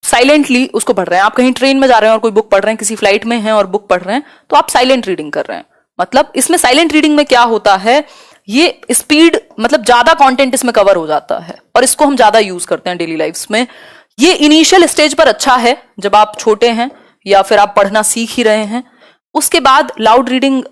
साइलेंटली उसको पढ़ रहे हैं। आप कहीं ट्रेन में जा रहे हैं और कोई बुक पढ़ रहे हैं, किसी फ्लाइट में हैं और बुक पढ़ रहे हैं, तो आप साइलेंट रीडिंग कर रहे हैं। मतलब इसमें साइलेंट रीडिंग में क्या होता है, ये स्पीड, मतलब ज्यादा कंटेंट इसमें कवर हो जाता है और इसको हम ज्यादा यूज करते हैं डेली लाइफ्स में। ये इनिशियल स्टेज पर अच्छा है जब आप छोटे हैं या फिर आप पढ़ना सीख ही रहे हैं। उसके बाद लाउड रीडिंग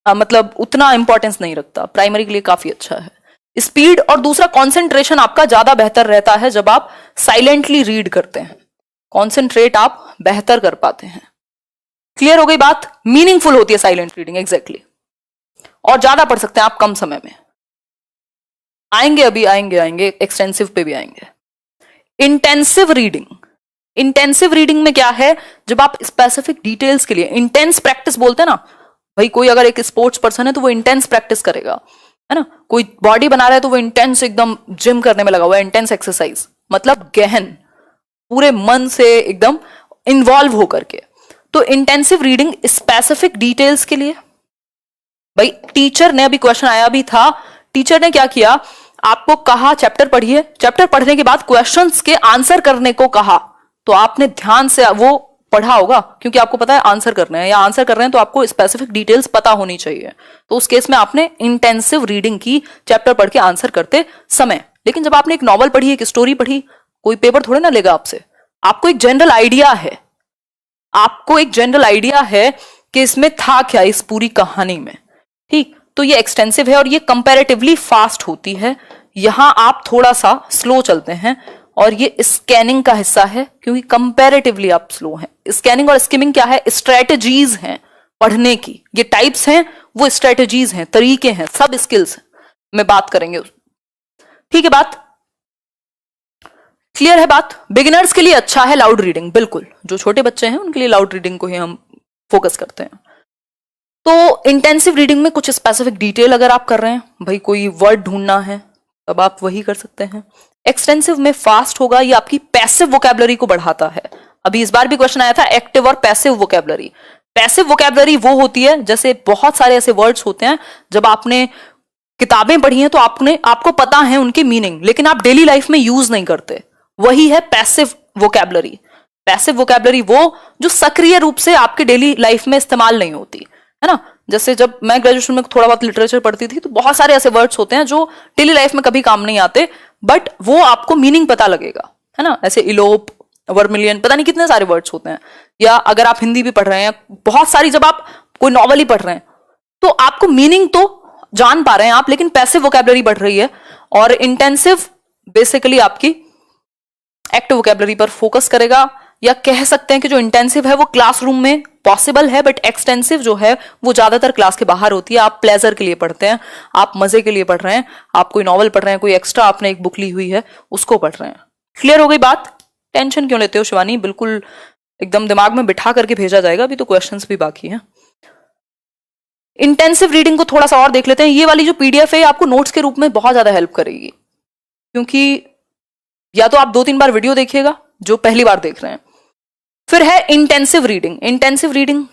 मतलब उतना इंपॉर्टेंस नहीं रखता, प्राइमरी के लिए काफी अच्छा है। स्पीड और दूसरा कंसंट्रेशन आपका ज्यादा बेहतर रहता है जब आप साइलेंटली रीड करते हैं, कंसंट्रेट आप बेहतर कर पाते हैं। क्लियर हो गई बात, मीनिंगफुल होती है साइलेंट रीडिंग, एग्जैक्टली, और ज्यादा पढ़ सकते हैं आप कम समय में। आएंगे अभी आएंगे एक्सटेंसिव पे भी आएंगे। इंटेंसिव रीडिंग, इंटेंसिव रीडिंग में क्या है, जब आप स्पेसिफिक डिटेल्स के लिए, इंटेंस प्रैक्टिस बोलते हैं ना, भाई कोई अगर एक स्पोर्ट्स पर्सन है तो वो इंटेंस प्रैक्टिस करेगा, है ना, कोई बॉडी बना रहा है तो वो इंटेंस एकदम जिम करने में लगा हुआ है, इंटेंस एक्सरसाइज, मतलब गहन, पूरे मन से एकदम इन्वॉल्व होकर के। तो इंटेंसिव रीडिंग स्पेसिफिक डिटेल्स के लिए, भाई टीचर ने, अभी क्वेश्चन आया भी था, टीचर ने क्या किया, आपको कहा चैप्टर पढ़िए, चैप्टर पढ़ने के बाद क्वेश्चंस के आंसर करने को कहा, तो आपने ध्यान से वो पढ़ा होगा क्योंकि आपको पता है आंसर करने हैं, या आंसर कर रहे हैं तो आपको स्पेसिफिक डिटेल्स पता होनी चाहिए। तो उस केस में आपने इंटेंसिव रीडिंग की चैप्टर पढ़ के आंसर करते समय। लेकिन जब आपने एक नॉवल पढ़ी, एक स्टोरी पढ़ी, कोई पेपर थोड़े ना लेगा आपसे, आपको एक जनरल आइडिया है, आपको एक जनरल आइडिया है कि इसमें था क्या इस पूरी कहानी में, ठीक। तो ये एक्सटेंसिव है और ये कंपैरेटिवली फास्ट होती है। यहां आप थोड़ा सा स्लो चलते हैं और ये स्कैनिंग का हिस्सा है क्योंकि कंपैरेटिवली आप स्लो हैं। स्कैनिंग और स्किमिंग क्या है? स्ट्रेटजीज हैं पढ़ने की, ये टाइप्स हैं, वो स्ट्रेटजीज हैं, तरीके हैं, सब स्किल्स में बात करेंगे, ठीक है। बात क्लियर है? बात बिगिनर्स के लिए अच्छा है लाउड रीडिंग, बिल्कुल। जो छोटे बच्चे हैं उनके लिए लाउड रीडिंग को ही हम फोकस करते हैं। तो इंटेंसिव रीडिंग में कुछ स्पेसिफिक डिटेल अगर आप कर रहे हैं, भाई कोई वर्ड ढूंढना है तब आप वही कर सकते हैं। एक्सटेंसिव में फास्ट होगा, ये आपकी पैसिव वोकैबुलरी को बढ़ाता है। अभी इस बार भी क्वेश्चन आया था एक्टिव और पैसिव वोकैबुलरी। पैसिव वोकैबुलरी वो होती है जैसे बहुत सारे ऐसे वर्ड्स होते हैं जब आपने किताबें पढ़ी हैं तो आपको पता है उनके मीनिंग, लेकिन आप डेली लाइफ में यूज नहीं करते, वही है पैसिव वोकैबुलरी। पैसिव वोकैबुलरी वो जो सक्रिय रूप से आपके डेली लाइफ में इस्तेमाल नहीं होती है ना। जैसे जब मैं ग्रेजुएशन में थोड़ा बहुत लिटरेचर पढ़ती थी तो बहुत सारे ऐसे वर्ड्स होते हैं जो डेली लाइफ में कभी काम नहीं आते, बट वो आपको मीनिंग पता लगेगा, है ना। ऐसे इलोप, वर्मिलियन, पता नहीं कितने सारे वर्ड्स होते हैं। या अगर आप हिंदी भी पढ़ रहे हैं, बहुत सारी, जब आप कोई नॉवल ही पढ़ रहे हैं तो आपको मीनिंग तो जान पा रहे हैं आप, लेकिन पैसिव वोकैबुलरी बढ़ रही है। और इंटेंसिव बेसिकली आपकी एक्टिव वोकैबुलरी पर फोकस करेगा, या कह सकते हैं कि जो इंटेंसिव है वो क्लासरूम में पॉसिबल है, बट एक्सटेंसिव जो है वो ज्यादातर क्लास के बाहर होती है। आप प्लेजर के लिए पढ़ते हैं, आप मजे के लिए पढ़ रहे हैं, आप कोई नॉवल पढ़ रहे हैं, कोई एक्स्ट्रा आपने एक बुक ली हुई है उसको पढ़ रहे हैं। क्लियर हो गई बात? टेंशन क्यों लेते हो शिवानी, बिल्कुल एकदम दिमाग में बिठा करके भेजा जाएगा, अभी तो क्वेश्चंस भी बाकी हैं। इंटेंसिव रीडिंग को थोड़ा सा और देख लेते हैं। ये वाली जो पीडीएफ है आपको नोट्स के रूप में बहुत ज्यादा हेल्प करेगी, क्योंकि या तो आप 2-3 बार वीडियो देखिएगा जो पहली बार देख रहे हैं। फिर है इंटेंसिव रीडिंग। इंटेंसिव रीडिंग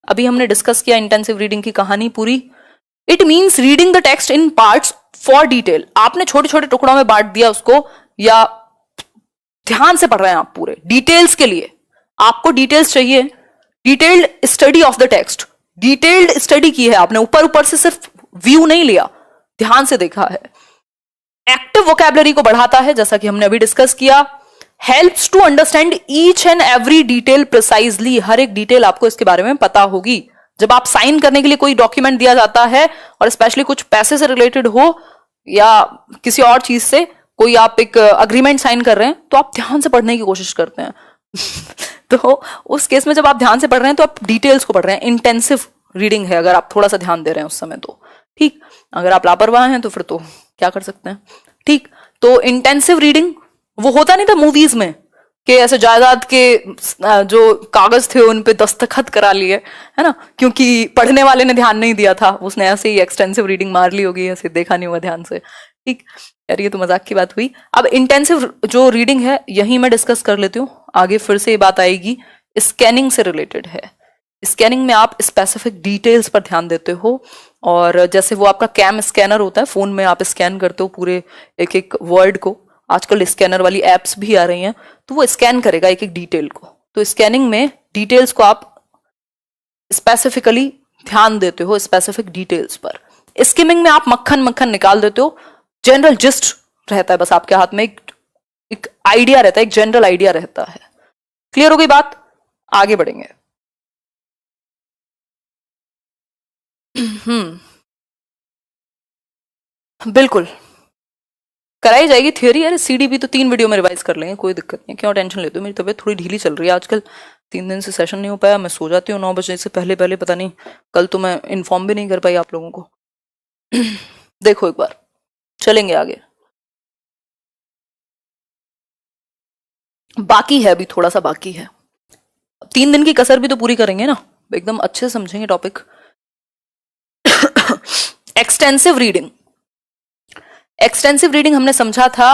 अभी हमने डिस्कस किया, इंटेंसिव रीडिंग की कहानी पूरी। It means reading the text in parts for detail. आपने छोटे छोटे टुकड़ों में बांट दिया उसको, या ध्यान से पढ़ रहे हैं आप पूरे डिटेल्स के लिए। आपको डिटेल्स चाहिए, detailed study of the text, detailed study की है आपने, ऊपर ऊपर से सिर्फ व्यू नहीं लिया, ध्यान से देखा है। एक्टिव वोकैबुलरी को बढ़ाता है, जैसा कि हमने अभी डिस्कस किया। Helps to understand each and every detail precisely. हर एक डिटेल आपको इसके बारे में पता होगी। जब आप साइन करने के लिए कोई डॉक्यूमेंट दिया जाता है, और स्पेशली कुछ पैसे से रिलेटेड हो या किसी और चीज से, कोई आप एक अग्रीमेंट साइन कर रहे हैं तो आप ध्यान से पढ़ने की कोशिश करते हैं तो उस केस में जब आप ध्यान से पढ़ रहे हैं तो आप डिटेल्स को पढ़ रहे हैं। इंटेंसिव रीडिंग है अगर आप थोड़ा सा ध्यान दे रहे हैं उस समय तो, ठीक। अगर आप लापरवाह हैं तो फिर तो क्या कर सकते हैं, ठीक। तो इंटेंसिव रीडिंग वो होता नहीं था मूवीज में कि ऐसे जायदाद के जो कागज थे उन पे दस्तखत करा लिए, है ना, क्योंकि पढ़ने वाले ने ध्यान नहीं दिया था, उसने ऐसे ही एक्सटेंसिव रीडिंग मार ली होगी, ऐसे देखा नहीं हुआ ध्यान से, ठीक। यार ये तो मजाक की बात हुई। अब इंटेंसिव जो रीडिंग है यही मैं डिस्कस कर लेती हूँ, आगे फिर से ये बात आएगी। स्कैनिंग से रिलेटेड है। स्कैनिंग में आप स्पेसिफिक डिटेल्स पर ध्यान देते हो, और जैसे वो आपका कैम स्कैनर होता है, फोन में आप स्कैन करते हो पूरे एक एक वर्ड को। आजकल स्कैनर वाली एप्स भी आ रही हैं, तो वो स्कैन करेगा एक एक डिटेल को। तो स्कैनिंग में डिटेल्स को आप स्पेसिफिकली ध्यान देते हो, स्पेसिफिक डिटेल्स पर। स्किमिंग में आप मक्खन मक्खन निकाल देते हो, जनरल जिस्ट रहता है, बस आपके हाथ में एक आइडिया रहता है, एक जनरल आइडिया रहता है। क्लियर हो गई बात? आगे बढ़ेंगे। बिल्कुल कराई जाएगी थ्योरी। अरे सीडी भी तो 3 वीडियो में रिवाइज कर लेंगे, कोई दिक्कत नहीं, क्यों टेंशन लेते हो। मेरी तबीयत थोड़ी ढीली चल रही है आजकल, 3 दिन से सेशन नहीं हो पाया, मैं सो जाती हूँ 9 बजे से पहले पहले, पता नहीं कल तो मैं इन्फॉर्म भी नहीं कर पाई आप लोगों को देखो एक बार, चलेंगे आगे। बाकी है, अभी थोड़ा सा बाकी है, 3 दिन की कसर भी तो पूरी करेंगे ना, एकदम अच्छे से समझेंगे topic. Extensive reading. Extensive reading हमने समझा था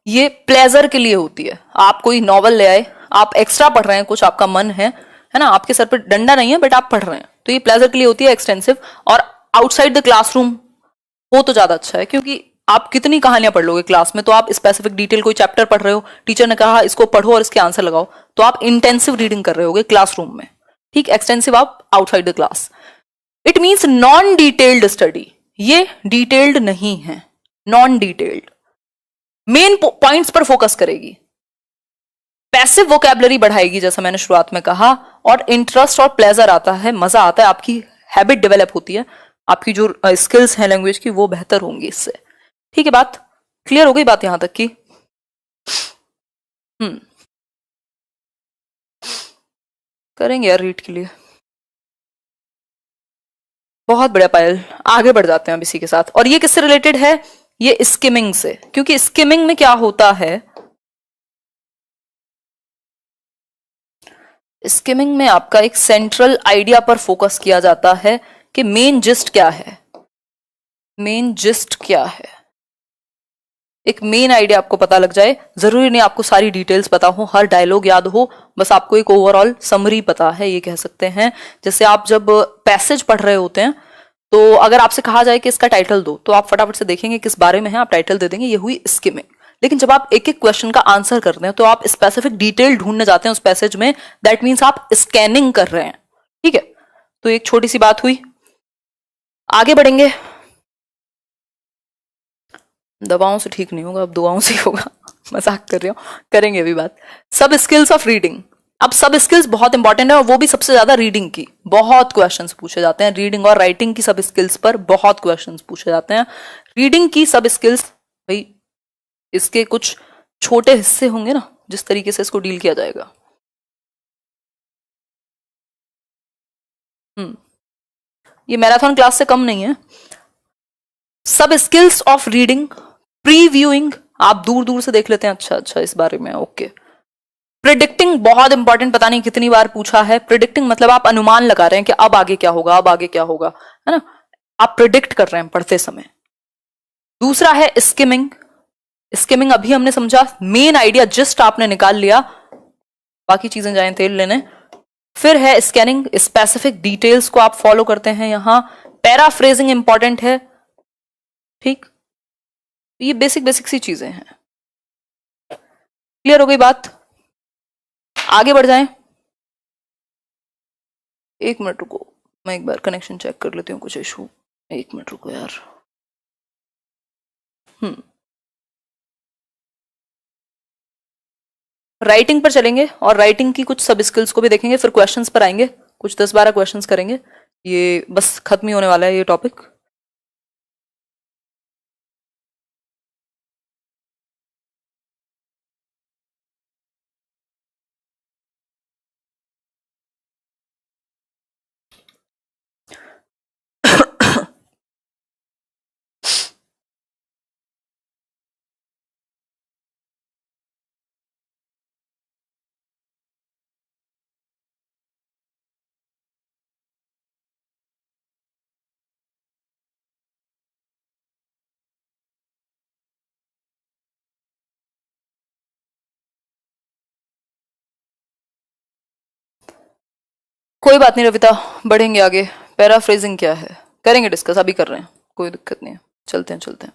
ये प्लेजर के लिए होती है। आप कोई नॉवल ले आए, आप एक्स्ट्रा पढ़ रहे हैं, कुछ आपका मन है ना, आपके सर पे डंडा नहीं है बट आप पढ़ रहे हैं, तो ये प्लेजर के लिए होती है एक्सटेंसिव। और आउटसाइड द क्लासरूम हो तो ज्यादा अच्छा है, क्योंकि आप कितनी कहानियां पढ़ लोगे क्लास में, तो आप स्पेसिफिक डिटेल कोई चैप्टर पढ़ रहे हो, टीचर ने कहा इसको पढ़ो और इसके आंसर लगाओ, तो आप इंटेंसिव रीडिंग कर रहे होगे क्लासरूम में, ठीक। एक्सटेंसिव आप outside the class. It means non detailed study. ये डिटेल्ड नहीं है, नॉन डिटेल्ड, मेन पॉइंट्स पर फोकस करेगी। पैसिव वोकैबुलरी बढ़ाएगी जैसा मैंने शुरुआत में कहा, और इंटरेस्ट और प्लेजर आता है, मजा आता है, आपकी हैबिट डेवलप होती है, आपकी जो स्किल्स हैं लैंग्वेज की वो बेहतर होंगी इससे। ठीक है, बात क्लियर हो गई, बात यहां तक की? करेंगे यार रीड के लिए। बहुत बढ़िया पायल, आगे बढ़ जाते हैं अब इसी के साथ। और ये किससे रिलेटेड है? ये स्किमिंग से, क्योंकि स्किमिंग में क्या होता है, स्किमिंग में आपका एक सेंट्रल आइडिया पर फोकस किया जाता है कि मेन जिस्ट क्या है, मेन जिस्ट क्या है, एक मेन आइडिया आपको पता लग जाए। जरूरी नहीं आपको सारी डिटेल्स पता हो, हर डायलॉग याद हो, बस आपको एक ओवरऑल समरी पता है, ये कह सकते हैं। जैसे आप जब पैसेज पढ़ रहे होते हैं तो अगर आपसे कहा जाए कि इसका टाइटल दो, तो आप फटाफट से देखेंगे किस बारे में है, आप टाइटल दे देंगे, ये हुई स्किमिंग। लेकिन जब आप एक एक क्वेश्चन का आंसर करते हैं तो आप स्पेसिफिक डिटेल ढूंढने जाते हैं उस पैसेज में, दैट मीन्स आप स्कैनिंग कर रहे हैं। ठीक है, तो एक छोटी सी बात हुई, आगे बढ़ेंगे। दवाओं से ठीक नहीं होगा, अब दुआओं से ही होगा। मजाक कर रही हूँ, करेंगे अभी बात। सब स्किल्स ऑफ रीडिंग, अब सब स्किल्स बहुत इंपॉर्टेंट है, और वो भी सबसे ज्यादा रीडिंग की। बहुत क्वेश्चंस पूछे जाते हैं रीडिंग और राइटिंग की सब स्किल्स पर, बहुत क्वेश्चंस पूछे जाते हैं। रीडिंग की सब स्किल्स, भाई इसके कुछ छोटे हिस्से होंगे ना, जिस तरीके से इसको डील किया जाएगा। ये मैराथन क्लास से कम नहीं है। सब स्किल्स ऑफ रीडिंग, प्रीव्यूइंग, आप दूर दूर से देख लेते हैं, अच्छा अच्छा इस बारे में, ओके। प्रिडिक्टिंग बहुत इंपॉर्टेंट, पता नहीं कितनी बार पूछा है। प्रिडिक्टिंग मतलब आप अनुमान लगा रहे हैं कि अब आगे क्या होगा, अब आगे क्या होगा, है ना, आप प्रिडिक्ट कर रहे हैं पढ़ते समय। दूसरा है स्किमिंग, स्किमिंग अभी हमने समझा, मेन आइडिया जस्ट आपने निकाल लिया, बाकी चीजें जाएं तेल लेने। फिर है स्कैनिंग, स्पेसिफिक डिटेल्स को आप फॉलो करते हैं यहां। पैराफ्रेजिंग इंपॉर्टेंट है, ठीक, ये बेसिक बेसिक सी चीजें हैं। क्लियर हो गई बात? आगे बढ़ जाएं। एक मिनट रुको, मैं एक बार कनेक्शन चेक कर लेती हूँ, कुछ इशू, एक मिनट रुको यार। राइटिंग पर चलेंगे और राइटिंग की कुछ सब स्किल्स को भी देखेंगे, फिर क्वेश्चंस पर आएंगे, कुछ 10-12 क्वेश्चंस करेंगे, ये बस खत्म ही होने वाला है ये टॉपिक। कोई बात नहीं रविता, बढ़ेंगे आगे। पैराफ्रेजिंग क्या है करेंगे डिस्कस, अभी कर रहे हैं, कोई दिक्कत नहीं है, चलते हैं चलते हैं।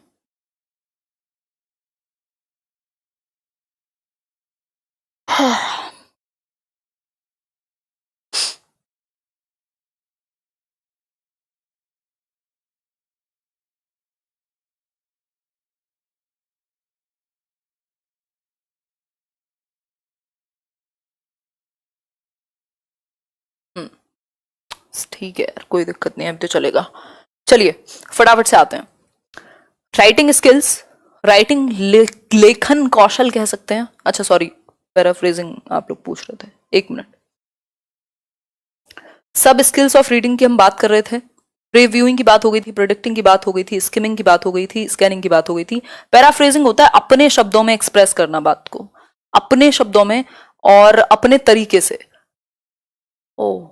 ठीक है यार, कोई दिक्कत नहीं है, अभी तो चलेगा। चलिए फटाफट से आते हैं। राइटिंग स्किल्स, राइटिंग लेखन कौशल कह सकते हैं, अच्छा सॉरी पैराफ्रेजिंग आप लोग पूछ रहे थे, एक मिनट। सब स्किल्स ऑफ रीडिंग की हम बात कर रहे थे, रिव्यूइंग की बात हो गई थी, प्रोडिक्टिंग की बात हो गई थी, स्किमिंग की बात हो गई थी, स्कैनिंग की बात हो गई थी। पैराफ्रेजिंग होता है अपने शब्दों में एक्सप्रेस करना बात को, अपने शब्दों में और अपने तरीके से। ओ,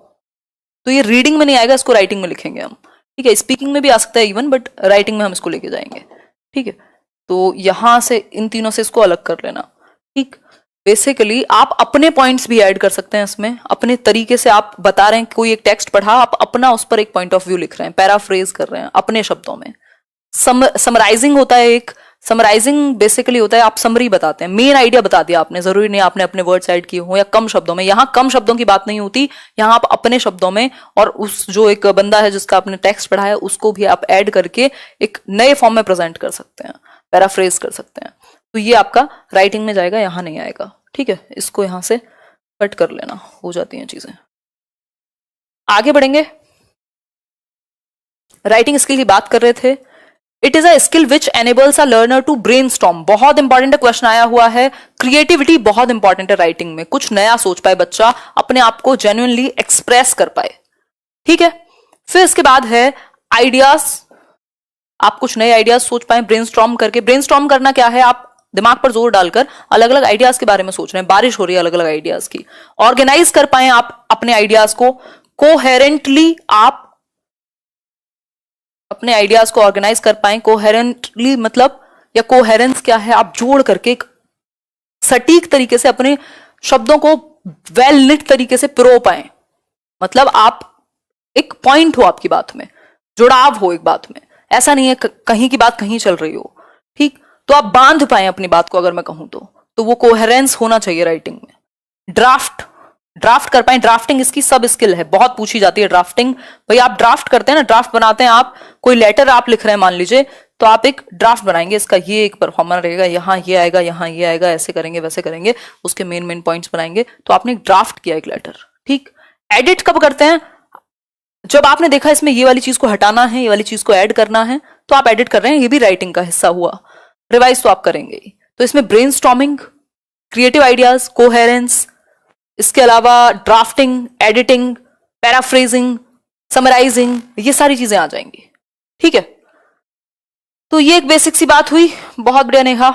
तो ये रीडिंग में नहीं आएगा, इसको राइटिंग में लिखेंगे हम, ठीक है। स्पीकिंग में भी आ सकता है इवन, बट राइटिंग में हम इसको लेके जाएंगे, ठीक है। तो यहां से इन तीनों से इसको अलग कर लेना, ठीक। बेसिकली आप अपने पॉइंट्स भी ऐड कर सकते हैं इसमें, अपने तरीके से आप बता रहे हैं, कोई एक टेक्स्ट पढ़ा, आप अपना उस पर एक पॉइंट ऑफ व्यू लिख रहे हैं, पैराफ्रेज कर रहे हैं अपने शब्दों में। समराइजिंग होता है एक, समराइजिंग बेसिकली होता है आप समरी बताते हैं, मेन आइडिया बता दिया आपने, जरूरी नहीं आपने अपने वर्ड्स ऐड किए हो या कम शब्दों में, यहां कम शब्दों की बात नहीं होती, यहां आप अपने शब्दों में और उस जो एक बंदा है जिसका आपने टेक्स्ट पढ़ा है उसको भी आप ऐड करके एक नए फॉर्म में प्रेजेंट कर सकते हैं, पैराफ्रेज कर सकते हैं। तो ये आपका राइटिंग में जाएगा, यहां नहीं आएगा। ठीक है, इसको यहां से कट कर लेना, हो जाती हैं चीजें। आगे बढ़ेंगे, राइटिंग स्किल की बात कर रहे थे। It is a skill which enables a learner to brainstorm, बहुत इंपॉर्टेंट क्वेश्चन आया हुआ है। क्रिएटिविटी बहुत इंपॉर्टेंट है राइटिंग में, कुछ नया सोच पाए बच्चा, अपने आप को जेन्युइनली एक्सप्रेस कर पाए। ठीक है, फिर इसके बाद है आइडियाज, आप कुछ नए आइडियाज सोच पाए ब्रेनस्टॉर्म करके। ब्रेनस्टॉर्म करना क्या है, आप दिमाग पर जोर डालकर अलग अलग आइडियाज के बारे में सोच रहे हैं, बारिश हो रही है अलग अलग आइडियाज की। ऑर्गेनाइज कर पाए आप अपने आइडियाज को, कोहेरेंटली आप अपने आइडियाज को ऑर्गेनाइज कर पाए। कोहेरेंटली मतलब, या कोहेरेंस क्या है, आप जोड़ करके एक सटीक तरीके से अपने शब्दों को वेल निट तरीके से पिरो पाए। मतलब आप एक पॉइंट हो आपकी बात में, जुड़ाव हो एक बात में, ऐसा नहीं है कहीं की बात कहीं चल रही हो। ठीक, तो आप बांध पाए अपनी बात को, अगर मैं कहूं तो वो कोहेरेंस होना चाहिए राइटिंग में। ड्राफ्ट कर पाए, ड्राफ्टिंग इसकी सब स्किल है, बहुत पूछी जाती है ड्राफ्टिंग। भाई आप ड्राफ्ट करते हैं ना, ड्राफ्ट बनाते हैं आप, कोई लेटर आप लिख रहे हैं मान लीजिए, तो आप एक ड्राफ्ट बनाएंगे, इसका ये एक परफॉर्मर रहेगा, यहाँ ये आएगा, यहाँ ये आएगा, ऐसे करेंगे वैसे करेंगे, उसके मेन पॉइंट्स बनाएंगे, तो आपने एक ड्राफ्ट किया एक लेटर। ठीक, एडिट कब करते हैं, जब आपने देखा इसमें ये वाली चीज को हटाना है, ये वाली चीज को ऐड करना है, तो आप एडिट कर रहे हैं, ये भी राइटिंग का हिस्सा हुआ। रिवाइज तो आप करेंगे। तो इसमें ब्रेनस्टॉर्मिंग, क्रिएटिव आइडियाज, कोहेरेंस, इसके अलावा ड्राफ्टिंग, एडिटिंग, पैराफ्रेजिंग, समराइजिंग, ये सारी चीजें आ जाएंगी। ठीक है, तो ये एक बेसिक सी बात हुई। बहुत बढ़िया नेहा,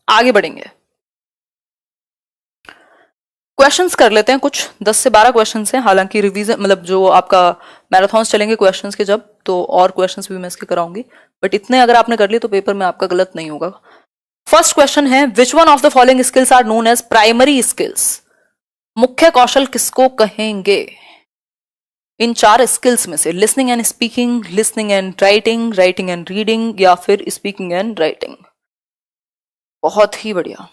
आगे बढ़ेंगे, क्वेश्चंस कर लेते हैं। कुछ 10 से 12 क्वेश्चंस हैं, हालांकि रिवीजन मतलब जो आपका मैराथन्स चलेंगे क्वेश्चंस के जब, तो और क्वेश्चंस भी मैं इसके कराऊंगी, बट इतने अगर आपने कर लिए तो पेपर में आपका गलत नहीं होगा। फर्स्ट क्वेश्चन है, which one of the following skills are known as primary skills, मुख्य कौशल किसको कहेंगे इन 4 स्किल्स में से, listening and speaking, listening and writing, writing and reading, या फिर स्पीकिंग एंड राइटिंग। बहुत ही बढ़िया,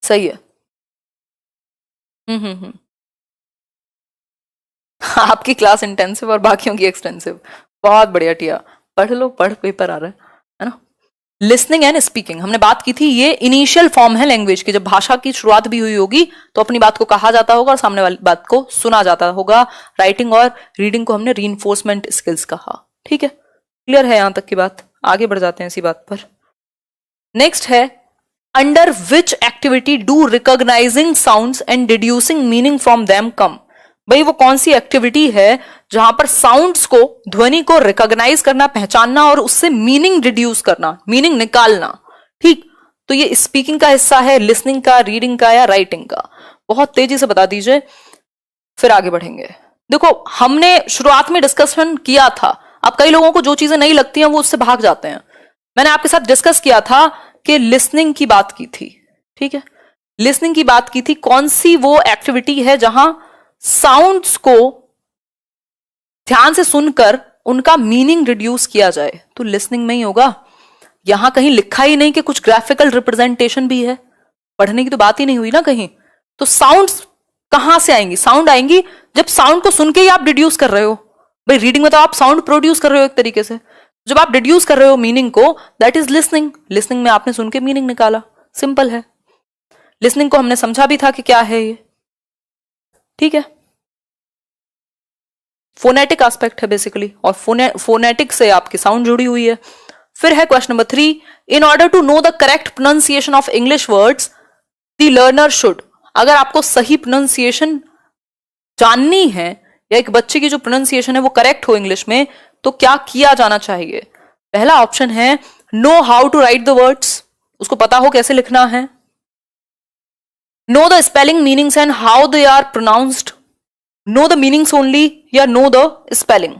सही है। आपकी क्लास इंटेंसिव और बाकियों की एक्सटेंसिव, बहुत बढ़िया टिया, पढ़ लो, पढ़, पेपर आ रहा है ना। लिसनिंग एंड स्पीकिंग हमने बात की थी, ये इनिशियल फॉर्म है लैंग्वेज की, जब भाषा की शुरुआत भी हुई होगी तो अपनी बात को कहा जाता होगा और सामने वाली बात को सुना जाता होगा। राइटिंग और रीडिंग को हमने रीइंफोर्समेंट स्किल्स कहा। ठीक है, क्लियर है यहां तक की बात, आगे बढ़ जाते हैं इसी बात पर। नेक्स्ट है, under which activity do recognising sounds and deducing meaning from them come. भाई वो कौन सी एक्टिविटी है जहां पर साउंड्स को, ध्वनि को रिकॉग्नाइज करना, पहचानना और उससे मीनिंग डिड्यूस करना, मीनिंग निकालना। ठीक, तो ये स्पीकिंग का हिस्सा है, लिसनिंग का, रीडिंग का या राइटिंग का? बहुत तेजी से बता दीजिए, फिर आगे बढ़ेंगे। देखो हमने शुरुआत में डिस्कशन किया था, अब कई लोगों को जो चीजें नहीं लगती हैं वो उससे भाग जाते हैं। मैंने आपके साथ डिस्कस किया था कि लिसनिंग की बात की थी। ठीक है, लिसनिंग की बात की थी, कौन सी वो एक्टिविटी है जहां साउंड्स को ध्यान से सुनकर उनका मीनिंग रिड्यूस किया जाए, तो लिसनिंग में ही होगा। यहां कहीं लिखा ही नहीं कि कुछ ग्राफिकल रिप्रेजेंटेशन भी है, पढ़ने की तो बात ही नहीं हुई ना कहीं। तो साउंड्स कहां से आएंगी? साउंड आएंगी जब साउंड को सुन के ही आप डिड्यूस कर रहे हो। भाई रीडिंग में तो आप साउंड प्रोड्यूस कर रहे हो एक तरीके से, जब आप डिड्यूस कर रहे हो मीनिंग को, दैट इज लिसनिंग। लिसनिंग में आपने सुन के मीनिंग निकाला, सिंपल है। लिसनिंग को हमने समझा भी था कि क्या है ये। ठीक है, फोनेटिक एस्पेक्ट है बेसिकली, और फोनेटिक से आपकी साउंड जुड़ी हुई है। फिर है question number 3, in order to know the correct pronunciation of English words the learner should. अगर आपको सही प्रोनाउंसिएशन जाननी है या एक बच्चे की जो प्रोनाउंसिएशन है वो करेक्ट हो इंग्लिश में, तो क्या किया जाना चाहिए? पहला ऑप्शन है know how to write the words, उसको पता हो कैसे लिखना है। Know the spelling meanings and how they are pronounced, know the meanings only या नो द स्पेलिंग।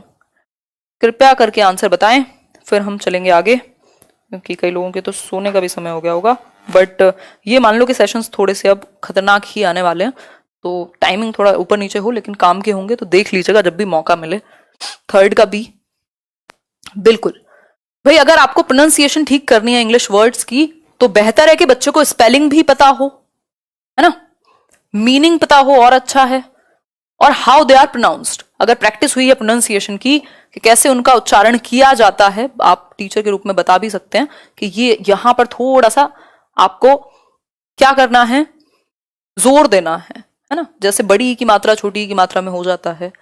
कृपया करके आंसर बताएं, फिर हम चलेंगे आगे, क्योंकि कई लोगों के तो सोने का भी समय हो गया होगा। बट ये मान लो कि सेशंस थोड़े से अब खतरनाक ही आने वाले हैं, तो टाइमिंग थोड़ा ऊपर नीचे हो, लेकिन काम के होंगे तो देख लीजिएगा जब भी मौका मिले। थर्ड का भी बिल्कुल। भाई अगर आपको प्रोनाउंसिएशन ठीक करनी है इंग्लिश वर्ड्स की, तो बेहतर है कि बच्चे को स्पेलिंग भी पता हो, है ना, मीनिंग पता हो और अच्छा है, और हाउ दे आर प्रोनाउंस्ड। अगर प्रैक्टिस हुई है प्रोनाउंसिएशन की कि कैसे उनका उच्चारण किया जाता है, आप टीचर के रूप में बता भी सकते हैं कि ये यहां पर थोड़ा सा आपको क्या करना है, जोर देना है ना। जैसे बड़ी की मात्रा छोटी की मात्रा में हो जाता है,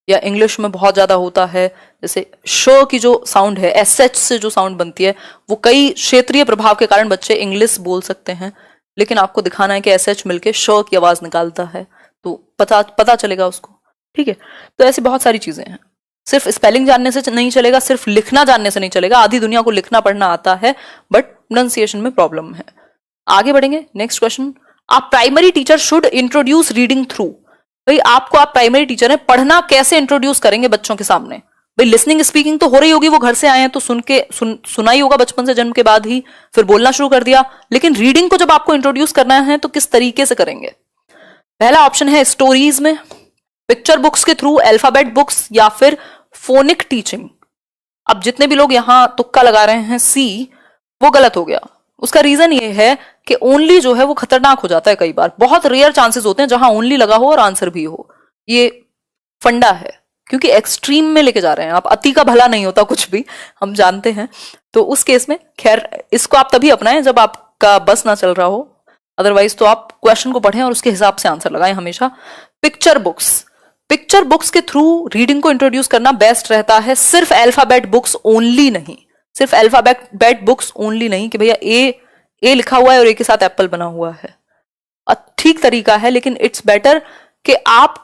या इंग्लिश में बहुत ज्यादा होता है, जैसे श की जो साउंड है एसएच से जो साउंड बनती है, वो कई क्षेत्रीय प्रभाव के कारण बच्चे इंग्लिश बोल सकते हैं, लेकिन आपको दिखाना है कि एसएच मिलके श की आवाज निकालता है, तो पता चलेगा उसको। ठीक है, तो ऐसी बहुत सारी चीजें हैं। सिर्फ स्पेलिंग जानने से नहीं चलेगा, सिर्फ लिखना जानने से नहीं चलेगा। आधी दुनिया को लिखना पढ़ना आता है, बट प्रोनाउंसिएशन में प्रॉब्लम है। आगे बढ़ेंगे, नेक्स्ट क्वेश्चन। आप primary teacher should introduce reading through. भाई आपको, आप प्राइमरी टीचर हैं, पढ़ना कैसे इंट्रोड्यूस करेंगे बच्चों के सामने? भाई लिसनिंग स्पीकिंग तो हो रही होगी, वो घर से आए हैं तो सुना ही होगा बचपन से, जन्म के बाद ही, फिर बोलना शुरू कर दिया, लेकिन रीडिंग को जब आपको इंट्रोड्यूस करना है तो किस तरीके से करेंगे? पहला ऑप्शन है स्टोरीज में, पिक्चर बुक्स के थ्रू, अल्फाबेट बुक्स, या फिर फोनिक टीचिंग। अब जितने भी लोग यहां तुक्का लगा रहे हैं सी, वो गलत हो गया। उसका रीजन ये है कि ओनली जो है वो खतरनाक हो जाता है कई बार। बहुत रेयर चांसेस होते हैं जहां ओनली लगा हो और आंसर भी हो। ये फंडा है, क्योंकि एक्सट्रीम में लेके जा रहे हैं आप। अति का भला नहीं होता कुछ भी, हम जानते हैं। तो उस केस में खैर इसको आप तभी अपनाएं जब आपका बस ना चल रहा हो, अदरवाइज तो आप क्वेश्चन को पढ़ें और उसके हिसाब से आंसर लगाएं हमेशा। पिक्चर बुक्स के थ्रू रीडिंग को इंट्रोड्यूस करना बेस्ट रहता है। सिर्फ अल्फाबेट बुक्स ओनली नहीं, सिर्फ अल्फाबेट बुक्स ओनली नहीं कि भैया ए लिखा हुआ है और ए के साथ एप्पल बना हुआ है, ठीक तरीका है, लेकिन इट्स बेटर कि आप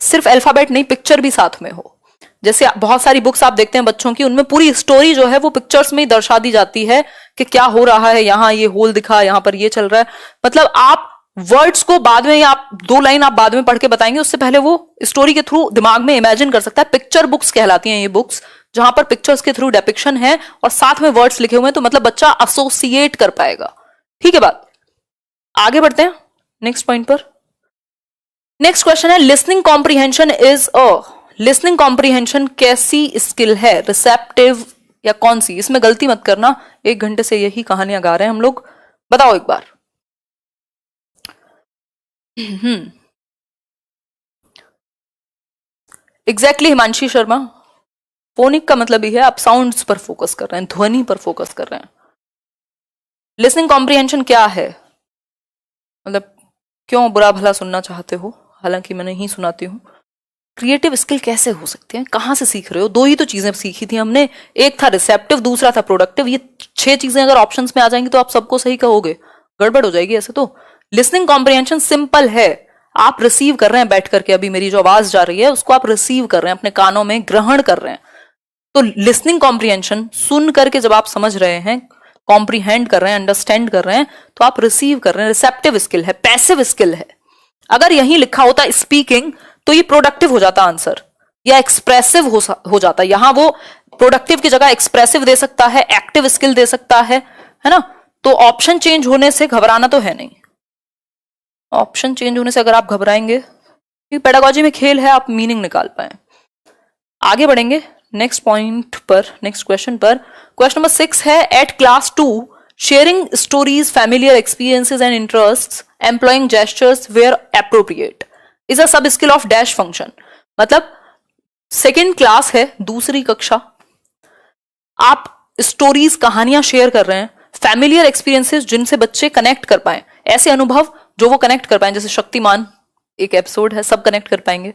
सिर्फ अल्फाबेट नहीं, पिक्चर भी साथ में हो। जैसे बहुत सारी बुक्स आप देखते हैं बच्चों की, उनमें पूरी स्टोरी जो है वो पिक्चर्स में ही दर्शा दी जाती है कि क्या हो रहा है, यहाँ ये होल दिखा, यहाँ पर ये चल रहा है। मतलब आप वर्ड्स को बाद में, या आप 2 लाइन आप बाद में पढ़ के बताएंगे, उससे पहले वो स्टोरी के थ्रू दिमाग में इमेजिन कर सकता है। पिक्चर बुक्स कहलाती हैं ये बुक्स, जहां पर पिक्चर्स के थ्रू डिपिक्शन है और साथ में वर्ड्स लिखे हुए हैं, तो मतलब बच्चा एसोसिएट कर पाएगा। ठीक है बात, आगे बढ़ते हैं नेक्स्ट पॉइंट पर। नेक्स्ट क्वेश्चन है, listening comprehension is a. Listening comprehension कैसी स्किल है, रिसेप्टिव या कौन सी? इसमें गलती मत करना, 1 घंटे से यही कहानियां गा रहे हैं हम लोग। बताओ एक बार। एग्जैक्टली हिमांशी शर्मा, फोनिक का मतलब ही है आप साउंड्स पर फोकस कर रहे हैं, ध्वनि पर फोकस कर रहे हैं। लिसनिंग कॉम्प्रीहेंशन क्या है, मतलब क्यों बुरा भला सुनना चाहते हो, हालांकि मैं नहीं सुनाती हूं। क्रिएटिव स्किल कैसे हो सकते हैं, कहां से सीख रहे हो? 2 ही तो चीजें सीखी थी हमने, एक था रिसेप्टिव, दूसरा था प्रोडक्टिव। ये 6 चीजें अगर ऑप्शंस में आ जाएंगी तो आप सबको सही कहोगे, गड़बड़ हो जाएगी ऐसे तो। लिसनिंग कॉम्प्रीहेंशन सिंपल है, आप रिसीव कर रहे हैं बैठ करके, अभी मेरी जो आवाज जा रही है उसको आप रिसीव कर रहे हैं, अपने कानों में ग्रहण कर रहे हैं। तो लिसनिंग कॉम्प्रीहेंशन, सुन करके जब आप समझ रहे हैं, कॉम्प्रीहेंड कर रहे हैं, अंडरस्टैंड कर रहे हैं, तो आप रिसीव कर रहे हैं। रिसेप्टिव स्किल है, पैसिव स्किल है। अगर यहीं लिखा होता स्पीकिंग तो ये प्रोडक्टिव हो जाता आंसर, या एक्सप्रेसिव हो जाता। यहां वो प्रोडक्टिव की जगह एक्सप्रेसिव दे सकता है, एक्टिव स्किल दे सकता है ना। तो ऑप्शन चेंज होने से घबराना तो है नहीं। ऑप्शन चेंज होने से अगर आप घबराएंगे, क्योंकि पेडागोजी में खेल है, आप मीनिंग निकाल पाए। आगे बढ़ेंगे नेक्स्ट पॉइंट पर, नेक्स्ट क्वेश्चन पर। क्वेश्चन नंबर 6 है, at class 2 sharing stories, familiar experiences and interests, employing gestures where appropriate is a sub skill of dash function. मतलब 2nd क्लास है, दूसरी कक्षा, आप स्टोरीज, कहानियां शेयर कर रहे हैं, फैमिलियर एक्सपीरियंसेस जिनसे बच्चे कनेक्ट कर पाए, ऐसे अनुभव जो वो कनेक्ट कर पाए, जैसे शक्तिमान एक एपिसोड है, सब कनेक्ट कर पाएंगे।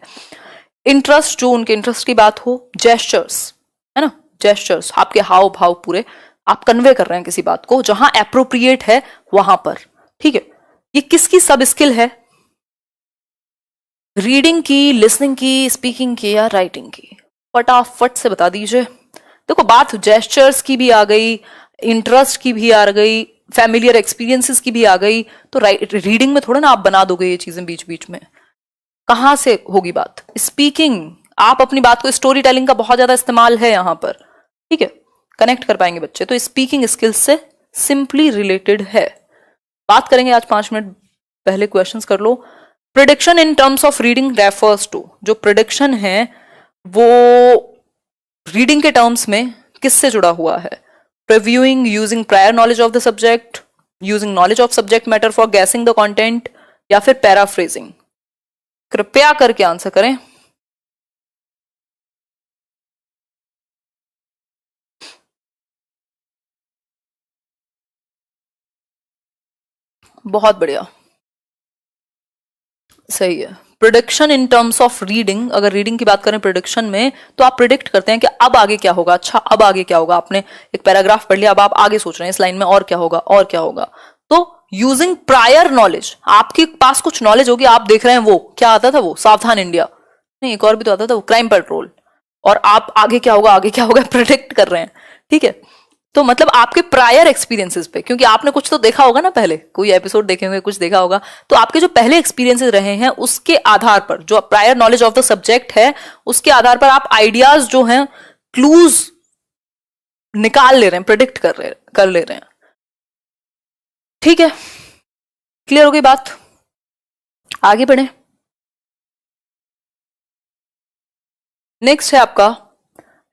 इंटरेस्ट, जो उनके इंटरेस्ट की बात हो, जेस्चर्स है ना, जेस्चर्स, आपके हाव भाव पूरे आप कन्वे कर रहे हैं किसी बात को, जहां एप्रोप्रिएट है वहां पर। ठीक है, ये किसकी सब स्किल है? रीडिंग की, लिसनिंग की, स्पीकिंग की, या राइटिंग की? फटाफट से बता दीजिए। देखो बात जेस्चर्स की भी आ गई, इंटरेस्ट की भी आ गई, फैमिलियर एक्सपीरियंसेस की भी आ गई, तो रीडिंग में थोड़ा ना आप बना दोगे ये चीजें बीच बीच में। कहां से होगी बात? स्पीकिंग, आप अपनी बात को, स्टोरी टेलिंग का बहुत ज्यादा इस्तेमाल है यहां पर। ठीक है, कनेक्ट कर पाएंगे बच्चे, तो स्पीकिंग स्किल्स से सिंपली रिलेटेड है। बात करेंगे आज 5 मिनट पहले, क्वेश्चंस कर लो। Prediction in terms of reading refers to, जो प्रिडिक्शन है वो रीडिंग के टर्म्स में किससे जुड़ा हुआ है? Previewing using prior knowledge of the subject, using knowledge of subject matter for guessing the content, या फिर पैराफ्रेजिंग? कृपया करके आंसर करें। बहुत बढ़िया, सही है। Prediction in terms of reading, अगर रीडिंग की बात करें प्रिडिक्शन में, तो आप प्रिडिक्ट करते हैं कि अब आगे क्या होगा। अच्छा, अब आगे क्या होगा, आपने एक पैराग्राफ पढ़ लिया, अब आप आगे सोच रहे हैं इस लाइन में और क्या होगा और क्या होगा। तो यूजिंग प्रायर नॉलेज, आपके पास कुछ नॉलेज होगी, आप देख रहे हैं वो क्या आता था, वो सावधान इंडिया, नहीं एक और भी तो आता था वो क्राइम पेट्रोल, और आप आगे क्या होगा आगे क्या होगा प्रिडिक्ट कर रहे हैं, ठीक है। तो मतलब आपके प्रायर एक्सपीरियंसेस पे, क्योंकि आपने कुछ तो देखा होगा ना, पहले कोई एपिसोड देखे होंगे, कुछ देखा होगा, तो आपके जो पहले एक्सपीरियंसेस रहे हैं उसके आधार पर, जो prior knowledge of the subject है उसके आधार पर आप आइडियाज जो हैं, क्लूज निकाल ले रहे हैं, प्रिडिक्ट कर ले रहे हैं, ठीक है। क्लियर हो गई बात, आगे बढ़े। नेक्स्ट है आपका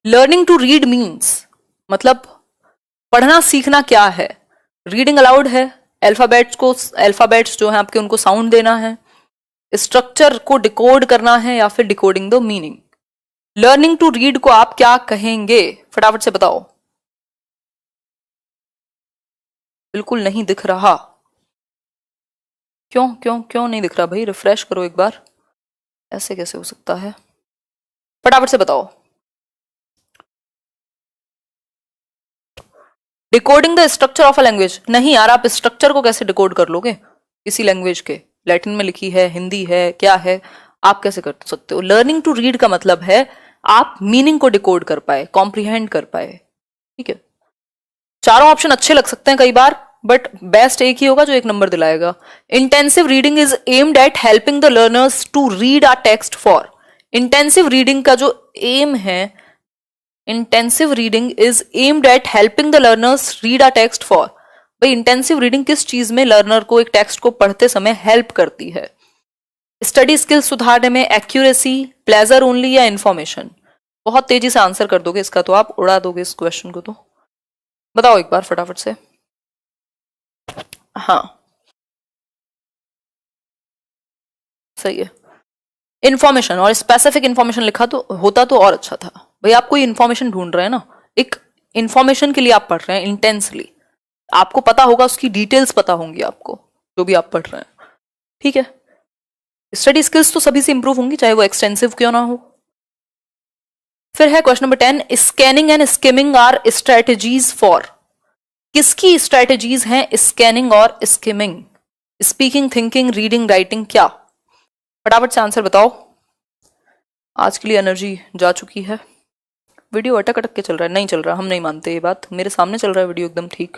लर्निंग टू रीड मीन्स, मतलब पढ़ना सीखना क्या है। रीडिंग अलाउड है, अल्फाबेट्स जो है आपके उनको साउंड देना है, स्ट्रक्चर को डिकोड करना है, या फिर decoding the meaning. Learning to read को आप क्या कहेंगे, फटाफट से बताओ। बिल्कुल नहीं दिख रहा, क्यों क्यों क्यों नहीं दिख रहा भाई, रिफ्रेश करो एक बार, ऐसे कैसे हो सकता है, फटाफट से बताओ। Decoding the structure of a language, नहीं यार, आप स्ट्रक्चर को कैसे डिकोड कर लोगे किसी लैंग्वेज के, लैटिन में लिखी है, हिंदी है, क्या है, आप कैसे कर सकते हो। लर्निंग टू रीड का मतलब है आप मीनिंग को डिकोड कर पाए, कॉम्प्रिहेंड कर पाए, ठीक है। चारों ऑप्शन अच्छे लग सकते हैं कई बार, बट बेस्ट एक ही होगा जो एक नंबर दिलाएगा। Intensive reading is aimed at helping the learners to read a text for. Intensive reading का जो एम है, intensive reading is aimed at helping the learners read a text for. भाई intensive reading किस चीज में learner को एक text को पढ़ते समय हेल्प करती है। स्टडी स्किल्स सुधारने में, एक्यूरेसी, प्लेजर ओनली, या इंफॉर्मेशन। बहुत तेजी से आंसर कर दोगे इसका तो, आप उड़ा दोगे इस क्वेश्चन को तो। बताओ एक बार फटाफट से। हाँ सही है, इंफॉर्मेशन, और स्पेसिफिक इंफॉर्मेशन लिखा तो होता तो और अच्छा था। भाई आप कोई इंफॉर्मेशन ढूंढ रहे हैं ना, एक इंफॉर्मेशन के लिए आप पढ़ रहे हैं इंटेंसली, आपको पता होगा, उसकी डिटेल्स पता होंगी आपको जो भी आप पढ़ रहे हैं, ठीक है। स्टडी स्किल्स तो सभी से इंप्रूव होंगी चाहे वो एक्सटेंसिव क्यों ना हो। फिर है question number 10, scanning and skimming are strategies for. किसकी स्ट्रेटेजीज हैं स्कैनिंग और skimming, speaking, thinking, reading, writing, क्या। फटाफट से आंसर बताओ, आज के लिए एनर्जी जा चुकी है। वीडियो अटक अटक के चल रहा है, नहीं चल रहा, हम नहीं मानते ये बात, मेरे सामने चल रहा है वीडियो एकदम ठीक।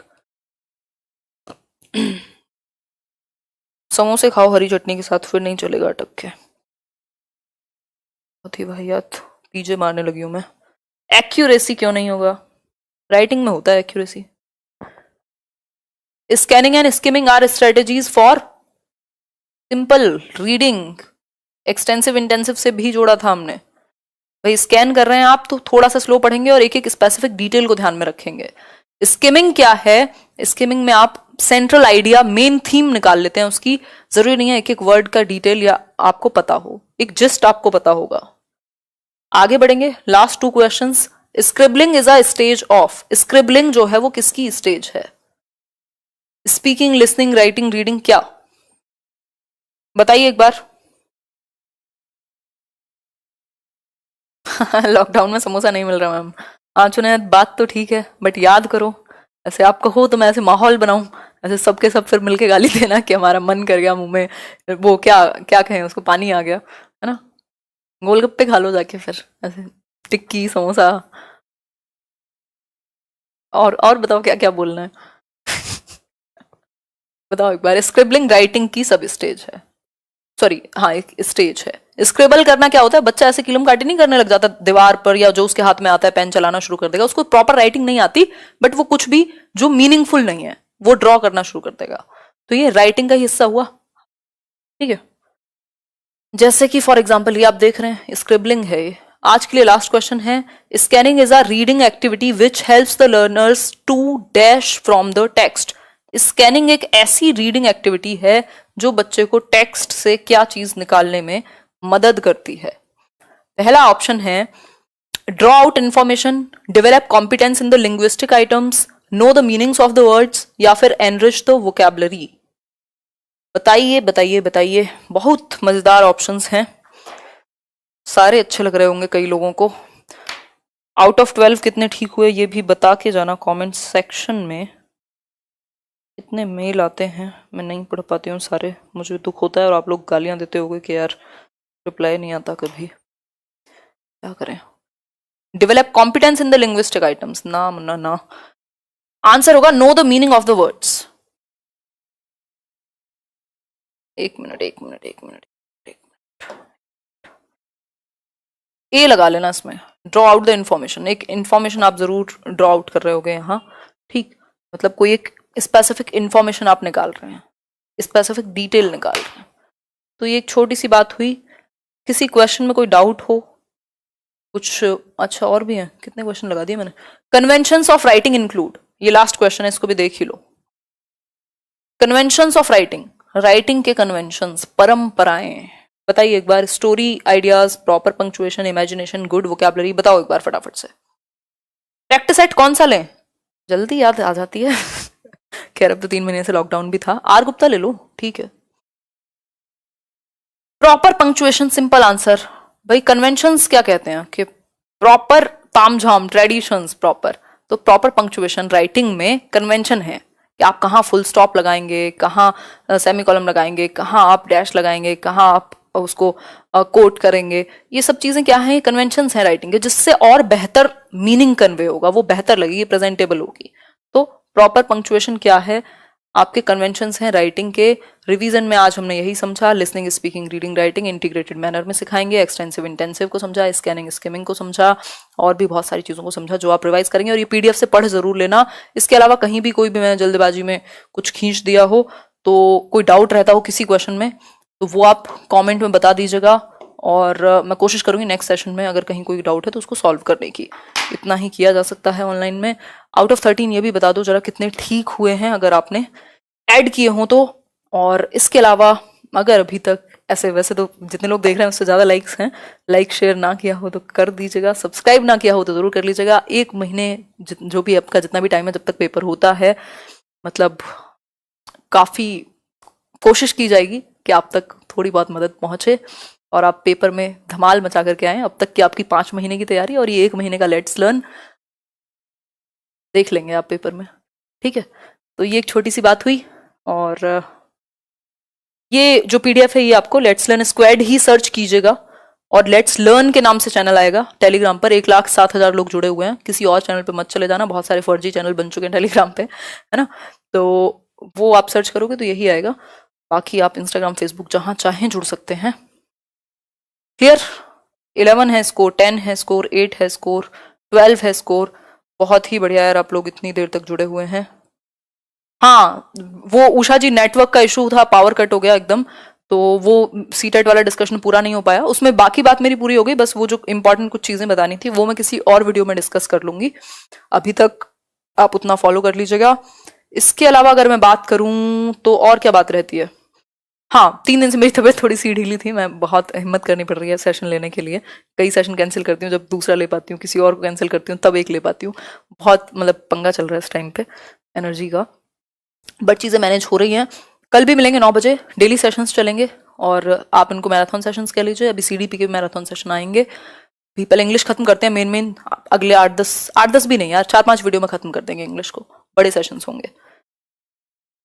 समोसे खाओ हरी चटनी के साथ, फिर नहीं चलेगा अटक के। बहुत ही वाहियात पीजे मारने लगी हूं मैं। एक्यूरेसी क्यों नहीं होगा, राइटिंग में होता है accuracy. Scanning and skimming are strategies for simple reading. Extensive intensive से भी जोड़ा था हमने। भाई स्कैन कर रहे हैं आप तो थोड़ा सा स्लो पढ़ेंगे और एक एक स्पेसिफिक डिटेल को ध्यान में रखेंगे। स्किमिंग क्या है, स्किमिंग में आप सेंट्रल आइडिया, मेन थीम निकाल लेते हैं उसकी, जरूरी नहीं है एक एक वर्ड का डिटेल या आपको पता हो, एक जस्ट आपको पता होगा। आगे बढ़ेंगे, last 2 questions. Scribbling is a stage of, scribbling जो है वो किसकी स्टेज है। स्पीकिंग, लिसनिंग, राइटिंग, रीडिंग, क्या, बताइए एक बार। लॉकडाउन में समोसा नहीं मिल रहा मैम। हाँ चुने, बात तो ठीक है बट याद करो, ऐसे आप कहो तो मैं ऐसे माहौल बनाऊं, ऐसे सबके सब फिर मिलके गाली देना कि हमारा मन कर गया मुंह में, वो क्या क्या कहें उसको, पानी आ गया है ना। गोलगप्पे खा लो जाके फिर, ऐसे टिक्की, समोसा। और बताओ क्या क्या बोलना है। बताओ एक बार। स्क्रिबलिंग राइटिंग की सब स्टेज है, सॉरी हाँ एक स्टेज है। स्क्रिबल करना क्या होता है, बच्चा ऐसे किलम काटी नहीं करने लग जाता दीवार पर, या जो उसके हाथ में आता है पेन चलाना शुरू कर देगा, उसको प्रॉपर राइटिंग नहीं आती, बट वो कुछ भी जो मीनिंगफुल नहीं है वो ड्रॉ करना शुरू कर देगा, तो ये राइटिंग का ही हिस्सा हुआ, ठीक है। जैसे कि फॉर एग्जाम्पल ये आप देख रहे हैं स्क्रिबलिंग है ये। आज के लिए लास्ट क्वेश्चन है, scanning is a reading activity which helps the learners to dash from the text. Scanning एक ऐसी रीडिंग एक्टिविटी है जो बच्चे को टेक्स्ट से क्या चीज निकालने में मदद करती है। पहला ऑप्शन है draw out information, develop competence in the linguistic items, no the meanings of the words, या फिर एनरिच द वोकैबुलरी। बताइए बताइए बताइए, बहुत मजेदार ऑप्शंस हैं, सारे अच्छे लग रहे होंगे कई लोगों को। आउट ऑफ 12 कितने ठीक हुए ये भी बता के जाना कमेंट सेक्शन में। इतने मेल आते हैं, मैं नहीं पढ़ पाती हूँ सारे, मुझे दुख होता है और आप लोग गालियां देते होगे कि यार रिप्लाई नहीं आता कभी, क्या करें। Develop competence in the linguistic items, ना मुन्ना ना। आंसर होगा know the meaning of the words. एक मिनट एक मिनट एक मिनट, ए लगा लेना इसमें, ड्रॉ आउट द इंफॉर्मेशन। एक इंफॉर्मेशन आप जरूर ड्रॉ आउट कर रहे होगे यहाँ, ठीक, मतलब कोई एक स्पेसिफिक इंफॉर्मेशन आप निकाल रहे हैं, स्पेसिफिक डिटेल निकाल रहे हैं। तो ये एक छोटी सी बात हुई। किसी क्वेश्चन में कोई डाउट हो कुछ? अच्छा और भी हैं, कितने क्वेश्चन लगा दिए मैंने। कन्वेंशंस ऑफ राइटिंग इंक्लूड, ये लास्ट क्वेश्चन है, इसको भी देख ही लो। कन्वेंशंस ऑफ राइटिंग, राइटिंग के कन्वेंशंस, परंपराएं बताइए एक बार। Story, ideas, proper punctuation, imagination, good vocabulary, बताओ एक बार फटाफट से। प्रैक्टिस सेट कौन सा लें? जल्दी याद आ जाती है खैर अब तो 3 महीने से लॉकडाउन भी था। आर गुप्ता ले लो, ठीक है। Proper punctuation, simple answer. भाई कन्वेंशंस क्या कहते हैं कि प्रॉपर तामझाम, ट्रेडिशंस प्रॉपर, तो प्रॉपर पंक्चुएशन राइटिंग में कन्वेंशन है कि आप कहाँ फुल स्टॉप लगाएंगे, कहाँ सेमी कॉलम लगाएंगे, कहाँ आप डैश लगाएंगे, कहाँ आप उसको कोट करेंगे। ये सब चीजें क्या है, कन्वेंशंस हैं राइटिंग के, जिससे और बेहतर मीनिंग कन्वे होगा, वो बेहतर लगेगी, प्रेजेंटेबल होगी। तो प्रॉपर पंक्चुएशन क्या है, आपके कन्वेंशंस हैं राइटिंग के। रिवीजन में आज हमने यही समझा, listening, speaking, reading, writing integrated manner में सिखाएंगे। एक्सटेंसिव, इंटेंसिव को समझा, स्कैनिंग, स्किमिंग को समझा, और भी बहुत सारी चीजों को समझा जो आप रिवाइज करेंगे। और ये पीडीएफ से पढ़ जरूर लेना। इसके अलावा कहीं भी कोई भी मैंने जल्दबाजी में कुछ खींच दिया हो, तो कोई डाउट रहता हो किसी क्वेश्चन में, तो वो आप कॉमेंट में बता दीजिएगा, और मैं कोशिश करूंगी नेक्स्ट सेशन में अगर कहीं कोई डाउट है तो उसको सॉल्व करने की। इतना ही किया जा सकता है ऑनलाइन में। आउट ऑफ 13 ये भी बता दो जरा कितने ठीक हुए हैं अगर आपने ऐड किए हों तो। और इसके अलावा अगर अभी तक ऐसे, वैसे तो जितने लोग देख रहे हैं उससे ज्यादा लाइक्स हैं, लाइक शेयर ना किया हो तो कर दीजिएगा, सब्सक्राइब ना किया हो तो जरूर कर लीजिएगा। 1 महीने जो भी आपका जितना भी टाइम है जब तक पेपर होता है, मतलब काफी कोशिश की जाएगी कि आप तक थोड़ी बहुत मदद पहुंचे और आप पेपर में धमाल मचा करके आए। अब तक की आपकी 5 महीने की तैयारी और ये 1 महीने का लेट्स लर्न देख लेंगे आप पेपर में, ठीक है। तो ये एक छोटी सी बात हुई। और ये जो पीडीएफ है ये आपको let's learn squad he search कीजिएगा, और लेट्स लर्न के नाम से चैनल आएगा टेलीग्राम पर। 1,07,000 लोग जुड़े हुए हैं, किसी और चैनल पे मत चले जाना, बहुत सारे फर्जी चैनल बन चुके हैं टेलीग्राम पे, है ना। तो वो आप सर्च करोगे तो यही आएगा। बाकी आप इंस्टाग्राम, फेसबुक जहां चाहें जुड़ सकते हैं। क्लियर? 11 है स्कोर, 10 है स्कोर, 8 है स्कोर, 12 है स्कोर। बहुत ही बढ़िया यार, आप लोग इतनी देर तक जुड़े हुए हैं। हाँ, वो उषा जी नेटवर्क का इशू था, पावर कट हो गया एकदम, तो वो सीटेट वाला डिस्कशन पूरा नहीं हो पाया। उसमें बाकी बात मेरी पूरी हो गई, बस वो जो इंपॉर्टेंट कुछ चीजें बतानी थी वो मैं किसी और वीडियो में डिस्कस कर लूंगी। अभी तक आप उतना फॉलो कर लीजिएगा। इसके अलावा अगर मैं बात करूं तो और क्या बात रहती है। हाँ, 3 दिन से मेरी तबीयत थोड़ी सी ढीली थी, मैं बहुत हिम्मत करनी पड़ रही है सेशन लेने के लिए। कई सेशन कैंसिल करती हूँ, जब दूसरा ले पाती हूँ, किसी और को कैंसिल करती हूँ तब एक ले पाती हूँ। बहुत मतलब पंगा चल रहा है इस टाइम पे एनर्जी का, बट चीज़ें मैनेज हो रही हैं। कल भी मिलेंगे 9 बजे, डेली सेशंस चलेंगे, और आप इनको मैराथन सेशंस कह लीजिए। अभी सीडीपी के मैराथन सेशन आएंगे भी। पहले इंग्लिश खत्म करते हैं मेन अगले 8-10 भी नहीं यार, 4-5 वीडियो में खत्म कर देंगे इंग्लिश को, बड़े सेशंस होंगे।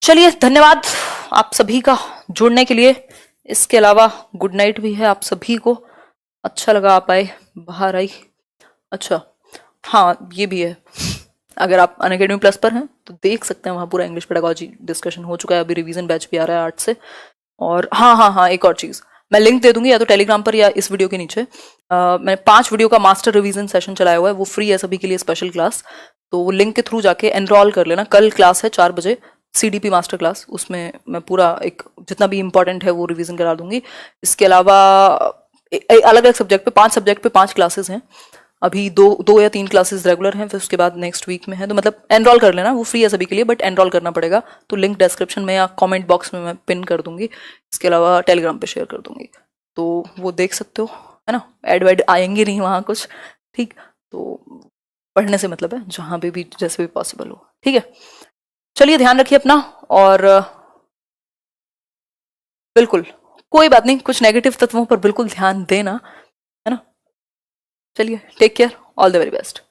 चलिए, धन्यवाद आप सभी का जुड़ने के लिए। इसके अलावा गुड नाइट भी है आप सभी को। अच्छा लगा आप आए, बाहर आई। अच्छा हाँ, ये भी है, अगर आप अनअकैडमी प्लस पर हैं तो देख सकते हैं, वहाँ पूरा इंग्लिश पेडागोजी डिस्कशन हो चुका है। अभी रिवीजन बैच भी आ रहा है 8 से। और हाँ, एक और चीज़ मैं लिंक दे दूंगी या तो टेलीग्राम पर या इस वीडियो के नीचे। मैंने 5 वीडियो का मास्टर रिवीजन सेशन चलाया हुआ है, वो फ्री है सभी के लिए, स्पेशल क्लास। तो वो लिंक के थ्रू जाके एनरोल कर लेना। कल क्लास है 4 बजे, सीडीपी मास्टर क्लास, उसमें मैं पूरा एक जितना भी इंपॉर्टेंट है वो रिवीजन करा दूंगी। इसके अलावा अलग अलग सब्जेक्ट पे 5 सब्जेक्ट पे 5 क्लासेस हैं। अभी 2 या 3 क्लासेस रेगुलर हैं, फिर उसके बाद नेक्स्ट वीक में है। तो मतलब एनरोल कर लेना, वो फ्री है सभी के लिए, बट एनरोल करना पड़ेगा। तो लिंक डिस्क्रिप्शन में या कमेंट बॉक्स में मैं पिन कर दूंगी। इसके अलावा टेलीग्राम पे शेयर कर दूंगी, तो वो देख सकते हो, है ना। एड वेड आएंगे नहीं वहाँ कुछ, ठीक। तो पढ़ने से मतलब है, जहाँ पे भी जैसे भी पॉसिबल हो, ठीक है। चलिए, ध्यान रखिए अपना, और बिल्कुल, कोई बात नहीं, कुछ नेगेटिव तत्वों पर बिल्कुल ध्यान देना, है ना। चलिए, take care, all the very best.